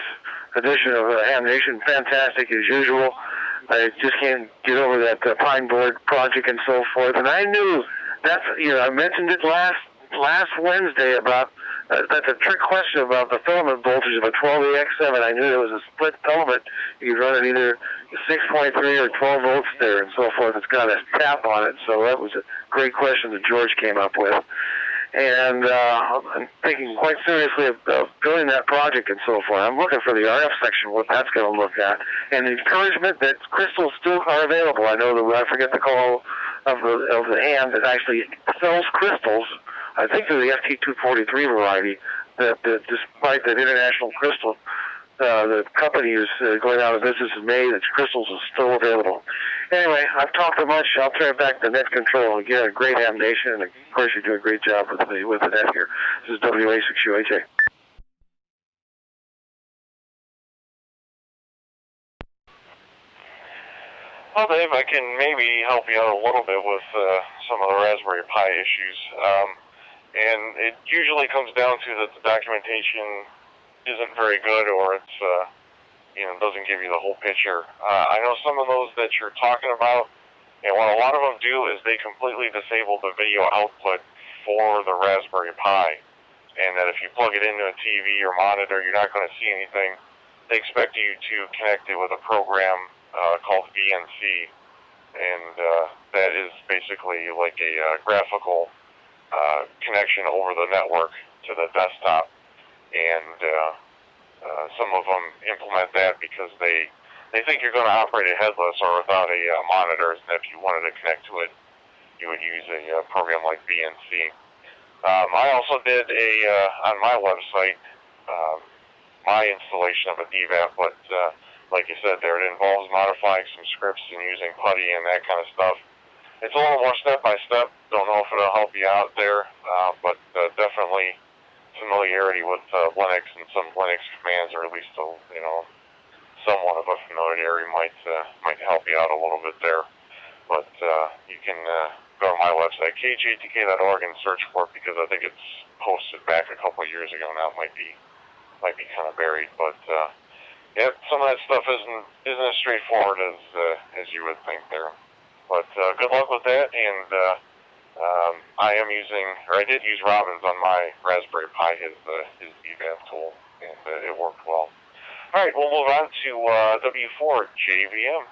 edition of Ham Nation, fantastic as usual. I just can't get over that Pine Board project and so forth, and I knew that's I mentioned it last Wednesday about that's a trick question about the filament voltage of a 12AX7. I knew there was a split filament. You could run it either 6.3 or 12 volts there and so forth. It's got a tap on it, so that was a great question that George came up with. And I'm thinking quite seriously of building that project and so forth. I'm looking for the RF section, what that's going to look at, and the encouragement that crystals still are available. I know that I forget the call of the hand that actually sells crystals. I think they're the FT243 variety. That despite that international crystal, the company is going out of business in May. That crystals are still available. Anyway, I've talked too much. I'll turn it back to Net Control. Again, a great Ham Nation, and of course you do a great job with the net here. This is WA6UHA. Well, Dave, I can maybe help you out a little bit with some of the Raspberry Pi issues. And it usually comes down to that the documentation isn't very good, or it's doesn't give you the whole picture. I know some of those that you're talking about, and what a lot of them do is they completely disable the video output for the Raspberry Pi, and that if you plug it into a TV or monitor, you're not going to see anything. They expect you to connect it with a program called VNC, and that is basically like a graphical connection over the network to the desktop, and some of them implement that because they think you're going to operate it headless or without a monitor, and if you wanted to connect to it, you would use a program like VNC. I also did on my website my installation of a DVAP, but like you said there, it involves modifying some scripts and using PuTTY and that kind of stuff. It's a little more step-by-step. Don't know if it'll help you out there, but definitely familiarity with Linux and some Linux commands, or at least somewhat of a familiarity might help you out a little bit there. But you can go to my website, kjtk.org, and search for it because I think it's posted back a couple of years ago now. It might be kind of buried, but yeah, some of that stuff isn't as straightforward as you would think there. But good luck with that, and I did use Robin's on my Raspberry Pi, his DVAP tool, and it worked well. All right, we'll move on to W4 JVM.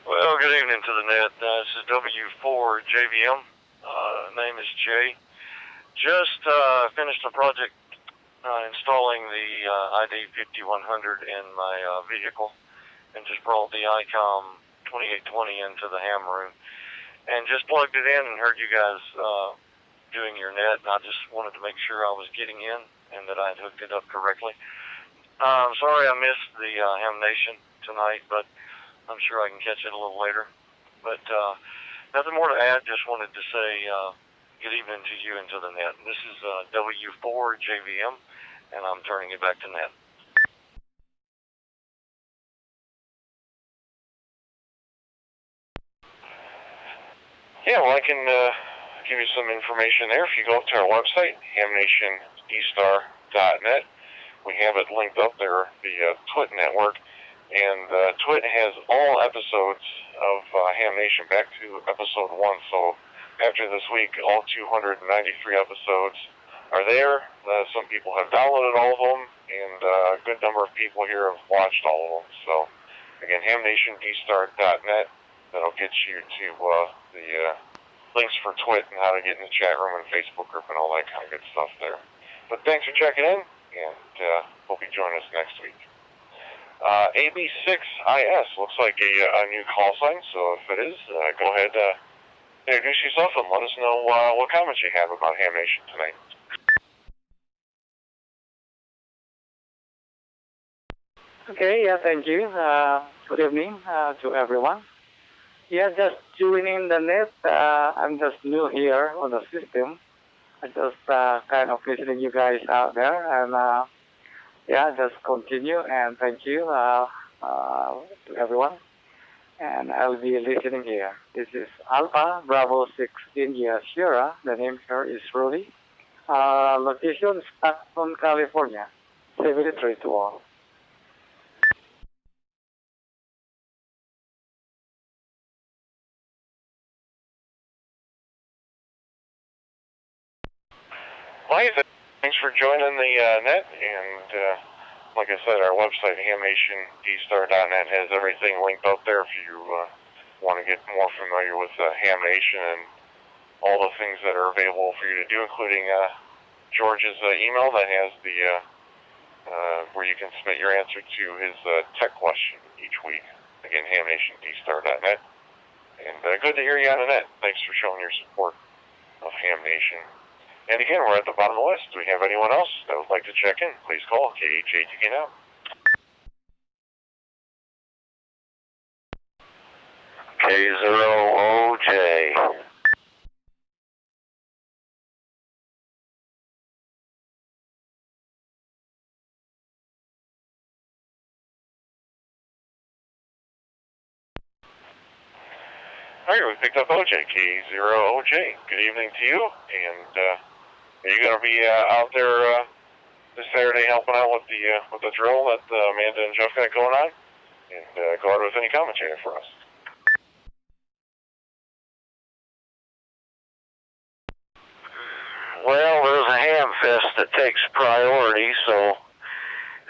Well, good evening to the net. This is W4 JVM. name is Jay. Just finished a project installing the ID 5100 in my vehicle, and just brought the ICOM 2820 into the ham room, and just plugged it in and heard you guys doing your net, and I just wanted to make sure I was getting in and that I had hooked it up correctly. Sorry I missed the Ham Nation tonight, but I'm sure I can catch it a little later. But nothing more to add, just wanted to say good evening to you and to the net. This is W4JVM, and I'm turning it back to net. Yeah, well, I can give you some information there. If you go up to our website, hamnationdStar.net, we have it linked up there, the Twit network, and Twit has all episodes of Ham Nation back to episode 1. So after this week, all 293 episodes are there. Some people have downloaded all of them, and a good number of people here have watched all of them. So again, hamnationdStar.net. That'll get you to the links for Twit and how to get in the chat room and Facebook group and all that kind of good stuff there. But thanks for checking in, and hope you join us next week. AB6IS looks like a new call sign, so if it is, go ahead, introduce yourself and let us know what comments you have about Ham Nation tonight. Okay, yeah, thank you. Good evening to everyone. Yeah, just joining the net. I'm just new here on the system. I just kind of listening you guys out there, and yeah, just continue and thank you to everyone. And I'll be listening here. This is Alpha Bravo 6 India Sierra. The name here is Rudy. Location Stockton, California. 73 to all. Hi, thanks for joining the net, and like I said, our website, hamnationdStar.net, has everything linked up there if you want to get more familiar with Ham Nation and all the things that are available for you to do, including George's email that has the where you can submit your answer to his tech question each week. Again, hamnationdStar.net. And good to hear you on the net. Thanks for showing your support of Ham Nation. And again, we're at the bottom of the list. Do we have anyone else that would like to check in? Please call KHATK now. K0OJ. All right, we picked up OJ, K0OJ. Good evening to you, and are you going to be out there this Saturday helping out with the drill that Amanda and Jeff got going on? And go ahead with any commentary for us. Well, there's a ham fest that takes priority, so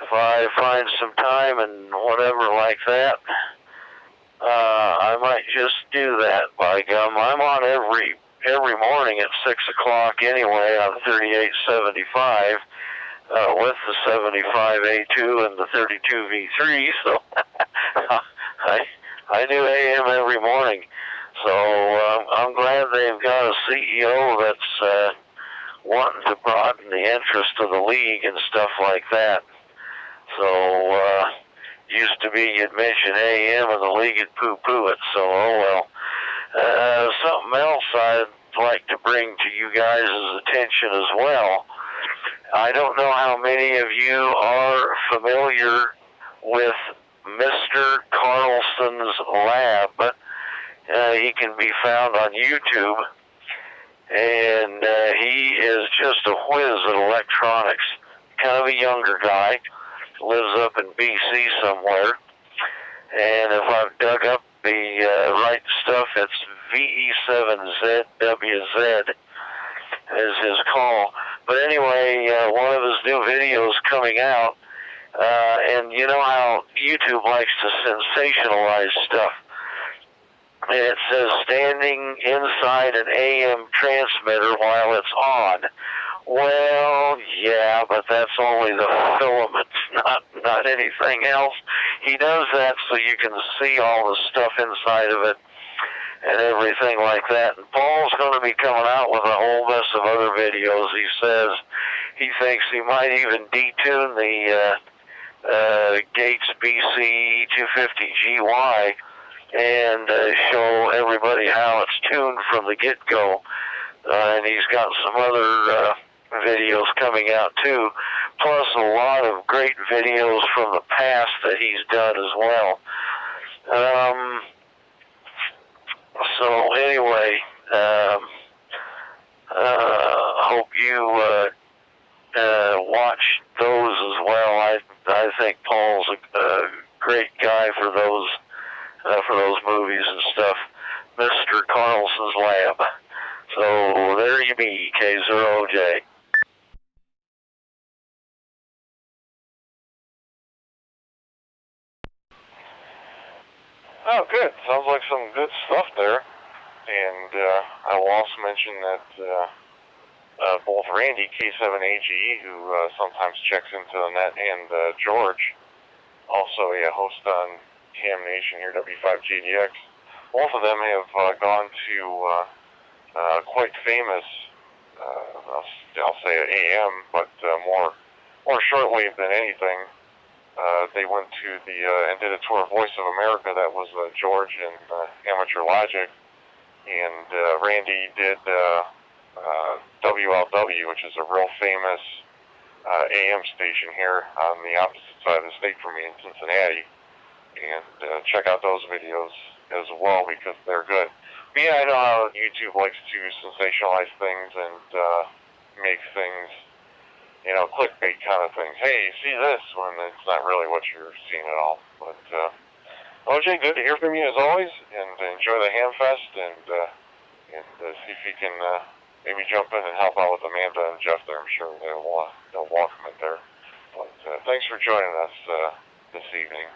if I find some time and whatever like that, I might just do that. By gum, I'm on every morning at 6 o'clock anyway on 3875 with the 75A2 and the 32V3, so I do AM every morning. So I'm glad they've got a CEO that's wanting to broaden the interest of the league and stuff like that. So used to be you'd mention AM and the league would poo-poo it, so oh well. Something else I'd like to bring to you guys' attention as well. I don't know how many of you are familiar with Mr. Carlson's lab, but he can be found on YouTube, and he is just a whiz at electronics. Kind of a younger guy, lives up in BC somewhere, and if I've dug up the right stuff, it's VE7ZWZ is his call. But anyway, one of his new videos coming out, and you know how YouTube likes to sensationalize stuff. and it says standing inside an AM transmitter while it's on. Well, yeah, but that's only the filament, not anything else. He does that so you can see all the stuff inside of it and everything like that. And Paul's going to be coming out with a whole mess of other videos. He says he thinks he might even detune the Gates BC 250GY and show everybody how it's tuned from the get-go. And he's got some other videos coming out too, plus a lot of great videos from the past that he's done as well. So anyway, hope you watch those as well. I think Paul's a great guy for those movies and stuff. Mr. Carlson's Lab. So there you be, K0OJ. Oh, good. Sounds like some good stuff there. And I will also mention that both Randy, K7AGE, who sometimes checks into the net, and George, also a host on Ham Nation here, W5GDX, both of them have gone to quite famous, I'll say AM, but more shortwave than anything. They went to and did a tour of Voice of America. That was George and Amateur Logic. And Randy did WLW, which is a real famous AM station here on the opposite side of the state from me in Cincinnati. And check out those videos as well because they're good. But yeah, I know how YouTube likes to sensationalize things and make things, clickbait kind of things. Hey, see this, when it's not really what you're seeing at all. But, OJ, good to hear from you as always, and enjoy the Ham Fest, and see if you can maybe jump in and help out with Amanda and Jeff there. I'm sure they'll welcome it there. But thanks for joining us this evening.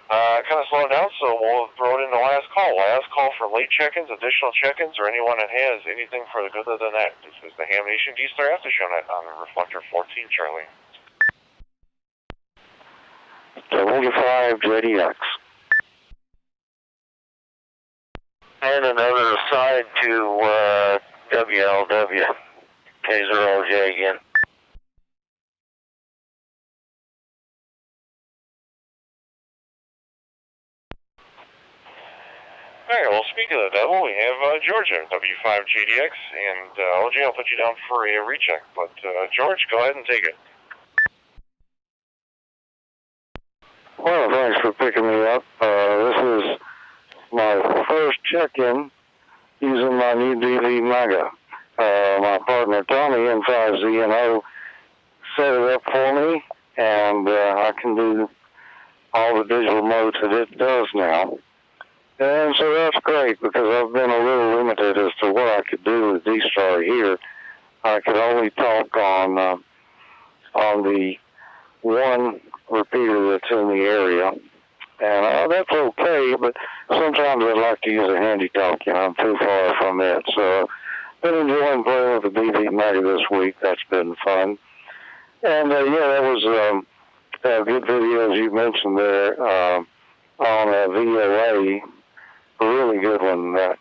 Kind of slowing down, so we'll throw it in the last call. Last call for late check-ins, additional check-ins, or anyone that has anything further good than that. This is the Ham Nation D-Star After Show Net on Reflector 14, Charlie. W5JDX. And another aside to WLW. K0OJ again. Alright, well, speaking of the devil, we have Georgia, W5GDX, and OJ, I'll put you down for a recheck. But, George, go ahead and take it. Well, thanks for picking me up. This is my first check-in using my new DV Mega. My partner Tommy, N5ZNO, set it up for me, and I can do all the digital modes that it does now. And so that's great because I've been a little limited as to what I could do with D-Star here. I could only talk on the one repeater that's in the area. And that's okay, but sometimes I'd like to use a handy talk. I'm too far from it. So I've been enjoying playing with the DV Mega this week. That's been fun. And that was good video, as you mentioned there, on VOA. A really good one that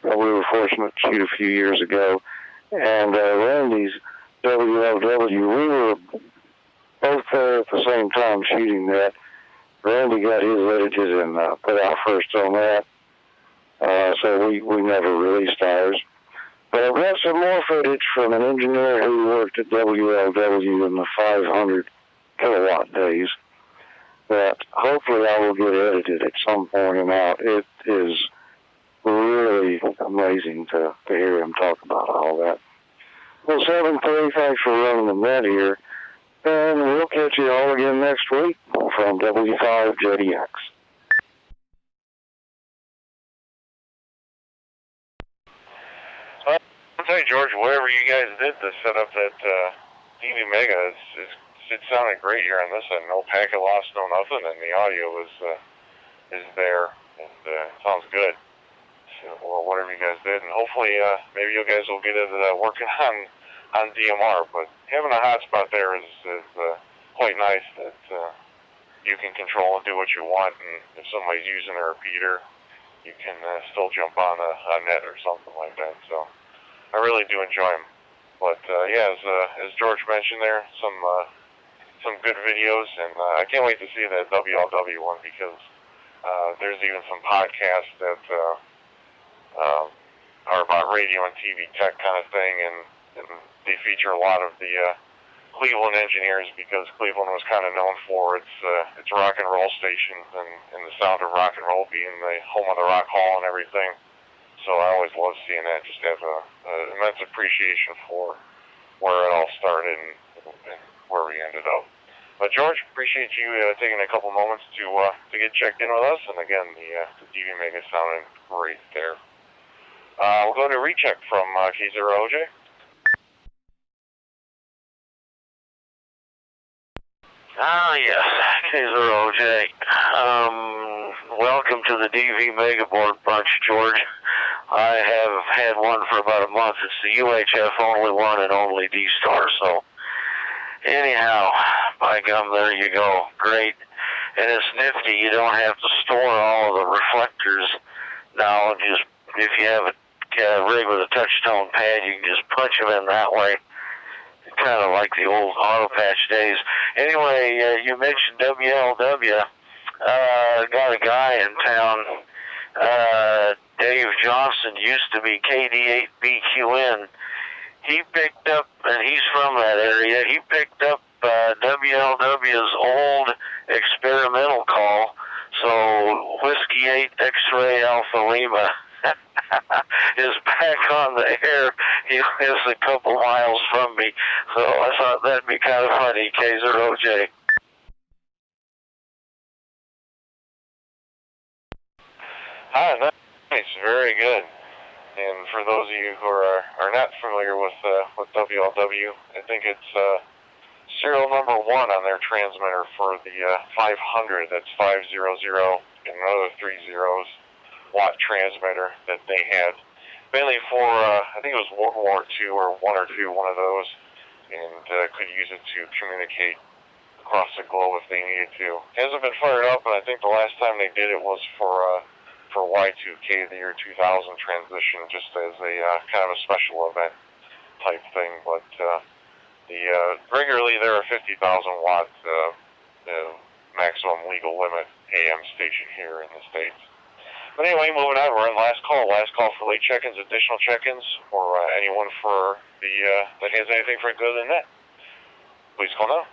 we were fortunate to shoot a few years ago. And Randy's WLW, we were both there at the same time shooting that. Randy got his edited and put out first on that. So we never released ours. But I've got some more footage from an engineer who worked at WLW in the 500 kilowatt days that hopefully I will get edited at some point and out. It is really amazing to hear him talk about all that. Well, 7-3, thanks for running the net here. And we'll catch you all again next week from W5JDX. I'll tell you, George, whatever you guys did to set up that DV Mega, it sounded great here on this end. No packet loss, no nothing, and the audio is there. and sounds good. So, or whatever you guys did, and hopefully maybe you guys will get into working on DMR. But having a hotspot there is quite nice that you can control and do what you want, and if somebody's using a repeater, you can still jump on a net or something like that. So I really do enjoy them. But yeah, as George mentioned there, some good videos, and I can't wait to see that WLW one, because there's even some podcasts that are about radio and TV tech kind of thing, and they feature a lot of the Cleveland engineers, because Cleveland was kind of known for its rock and roll stations and the sound of rock and roll being the home of the Rock Hall and everything. So I always love seeing that. Just have an immense appreciation for where it all started and where we ended up. But George, appreciate you taking a couple moments to get checked in with us. And again, the DV Mega sounded great there. We'll go to a recheck from K0OJ. Ah, yes, K0OJ. Welcome to the DV Megaboard bunch, George. I have had one for about a month. It's the UHF only one and only D-Star, so anyhow, by gum, there you go. Great. And it's nifty. You don't have to store all of the reflectors now. Just if you have a rig with a touch-tone pad, you can just punch them in that way. Kind of like the old auto patch days. Anyway, you mentioned WLW. Got a guy in town, Dave Johnson, used to be KD8BQN. He picked up, and he's from that area, he picked up WLW's old experimental call, so Whiskey 8 X-Ray Alpha Lima is back on the air. He lives a couple miles from me, so I thought that'd be kind of funny, K0OJ. Hi, nice, very good. And for those of you who are not familiar with WLW, I think it's serial number 1 on their transmitter for the 500. That's 500 and another 3 zeros watt transmitter that they had, mainly for I think it was World War II or one of those, and could use it to communicate across the globe if they needed to. Hasn't been fired up, and I think the last time they did it was for Y2K, the year 2000 transition, just as a kind of a special event type thing. But regularly they're a 50,000 watt maximum legal limit AM station here in the States. But anyway, moving on, we're in last call for late check-ins, additional check-ins, or anyone for that has anything for good than that. Please call now.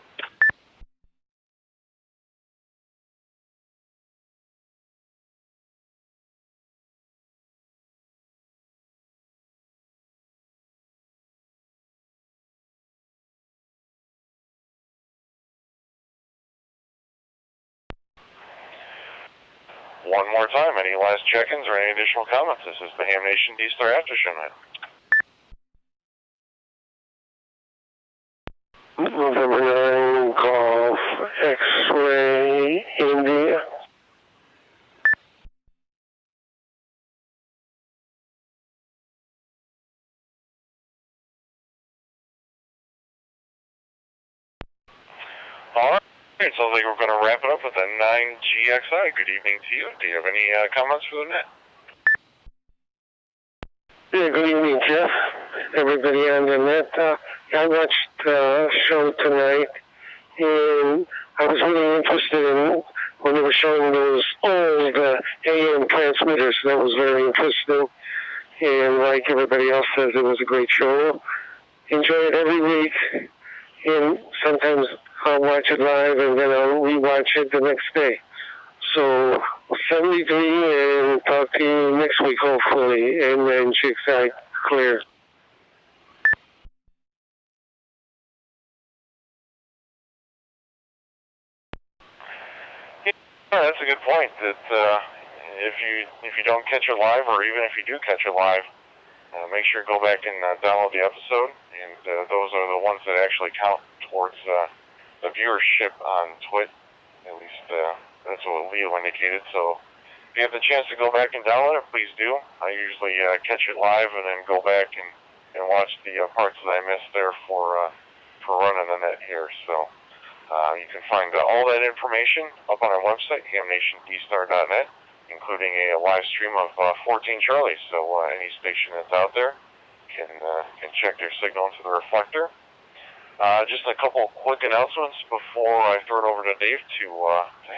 One more time, any last check-ins or any additional comments? This is the Ham Nation D-Star After Show night. November 9, Golf X-Ray, India. All right. It sounds like we're going to wrap it up with a 9GXI. Good evening to you. Do you have any comments for the net? Yeah, good evening, Jeff. Everybody on the net. I watched the show tonight, and I was really interested in when they were showing those old AM transmitters. That was very interesting. And like everybody else says, it was a great show. Enjoy it every week, and sometimes I'll watch it live and then I'll rewatch it the next day. So 73, and talk to you next week, hopefully, and then GXI clear. Yeah, that's a good point. That if you don't catch it live, or even if you do catch it live, make sure to go back and download the episode. And those are the ones that actually count towards the viewership on Twit. At least that's what Leo indicated. So If you have the chance to go back and download it, please do. I usually catch it live and then go back and watch the parts that I missed there for running the net here. So you can find all that information up on our website, hamnationdStar.net, including a live stream of 14 Charlie. So any station that's out there can check their signal into the reflector. Just a couple of quick announcements before I throw it over to Dave to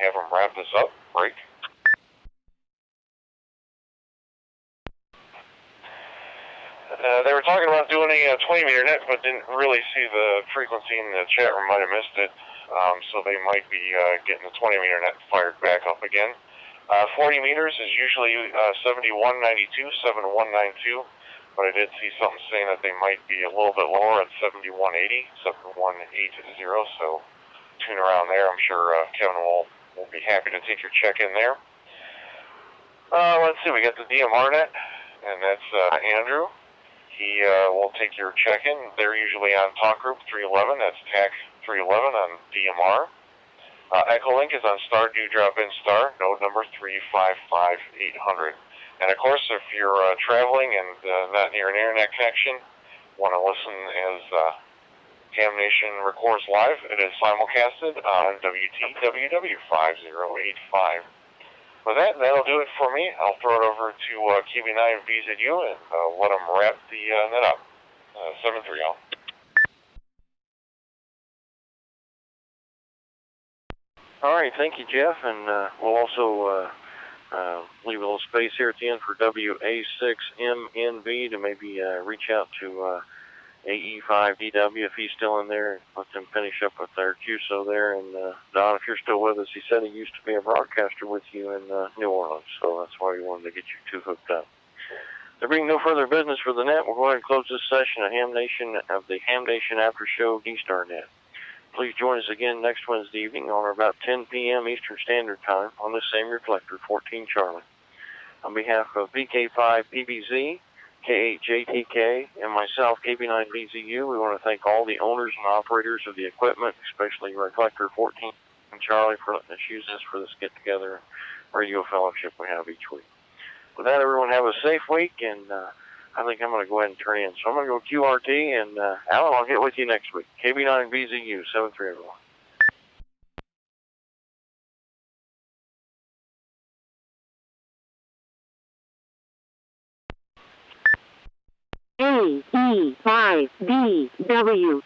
have him wrap this up. Break. They were talking about doing a 20-meter net, but didn't really see the frequency in the chat room. Might have missed it, so they might be getting the 20-meter net fired back up again. 40 meters is usually 7192, 7192, but I did see something saying that they might be a little bit lower at 7180, 7180, so tune around there. I'm sure Kevin will be happy to take your check in there. Let's see, we got the DMR net, and that's Andrew. He will take your check-in. They're usually on Talk Group 311. That's TAC 311 on DMR. Echolink is on Star Dewdrop in Star, node number 355800. And of course, if you're traveling and not near an internet connection, want to listen as Ham Nation records live, it is simulcasted on WTWW 5085. With that, that'll do it for me. I'll throw it over to KB9VZU and let them wrap the net up. 7-3, y'all. All right, thank you, Jeff, and we'll also leave a little space here at the end for WA6MNV to maybe reach out to AE5DW if he's still in there, and let them finish up with their QSO there. And Don, if you're still with us, he said he used to be a broadcaster with you in New Orleans, so that's why we wanted to get you two hooked up. There being no further business for the net, we'll go ahead and close this session of the Ham Nation After Show D-Star Net. Please join us again next Wednesday evening on or about 10 p.m. Eastern Standard Time on the same reflector, 14 Charlie. On behalf of VK5PBZ, K8JTK, and myself, KB9VZU, we want to thank all the owners and operators of the equipment, especially Reflector 14 and Charlie, for letting us use this for this get-together radio fellowship we have each week. With that, everyone have a safe week, and I think I'm going to go ahead and turn in. So I'm going to go QRT, and Alan, I'll get with you next week. KB9VZU, 7-3, everyone. AE5DW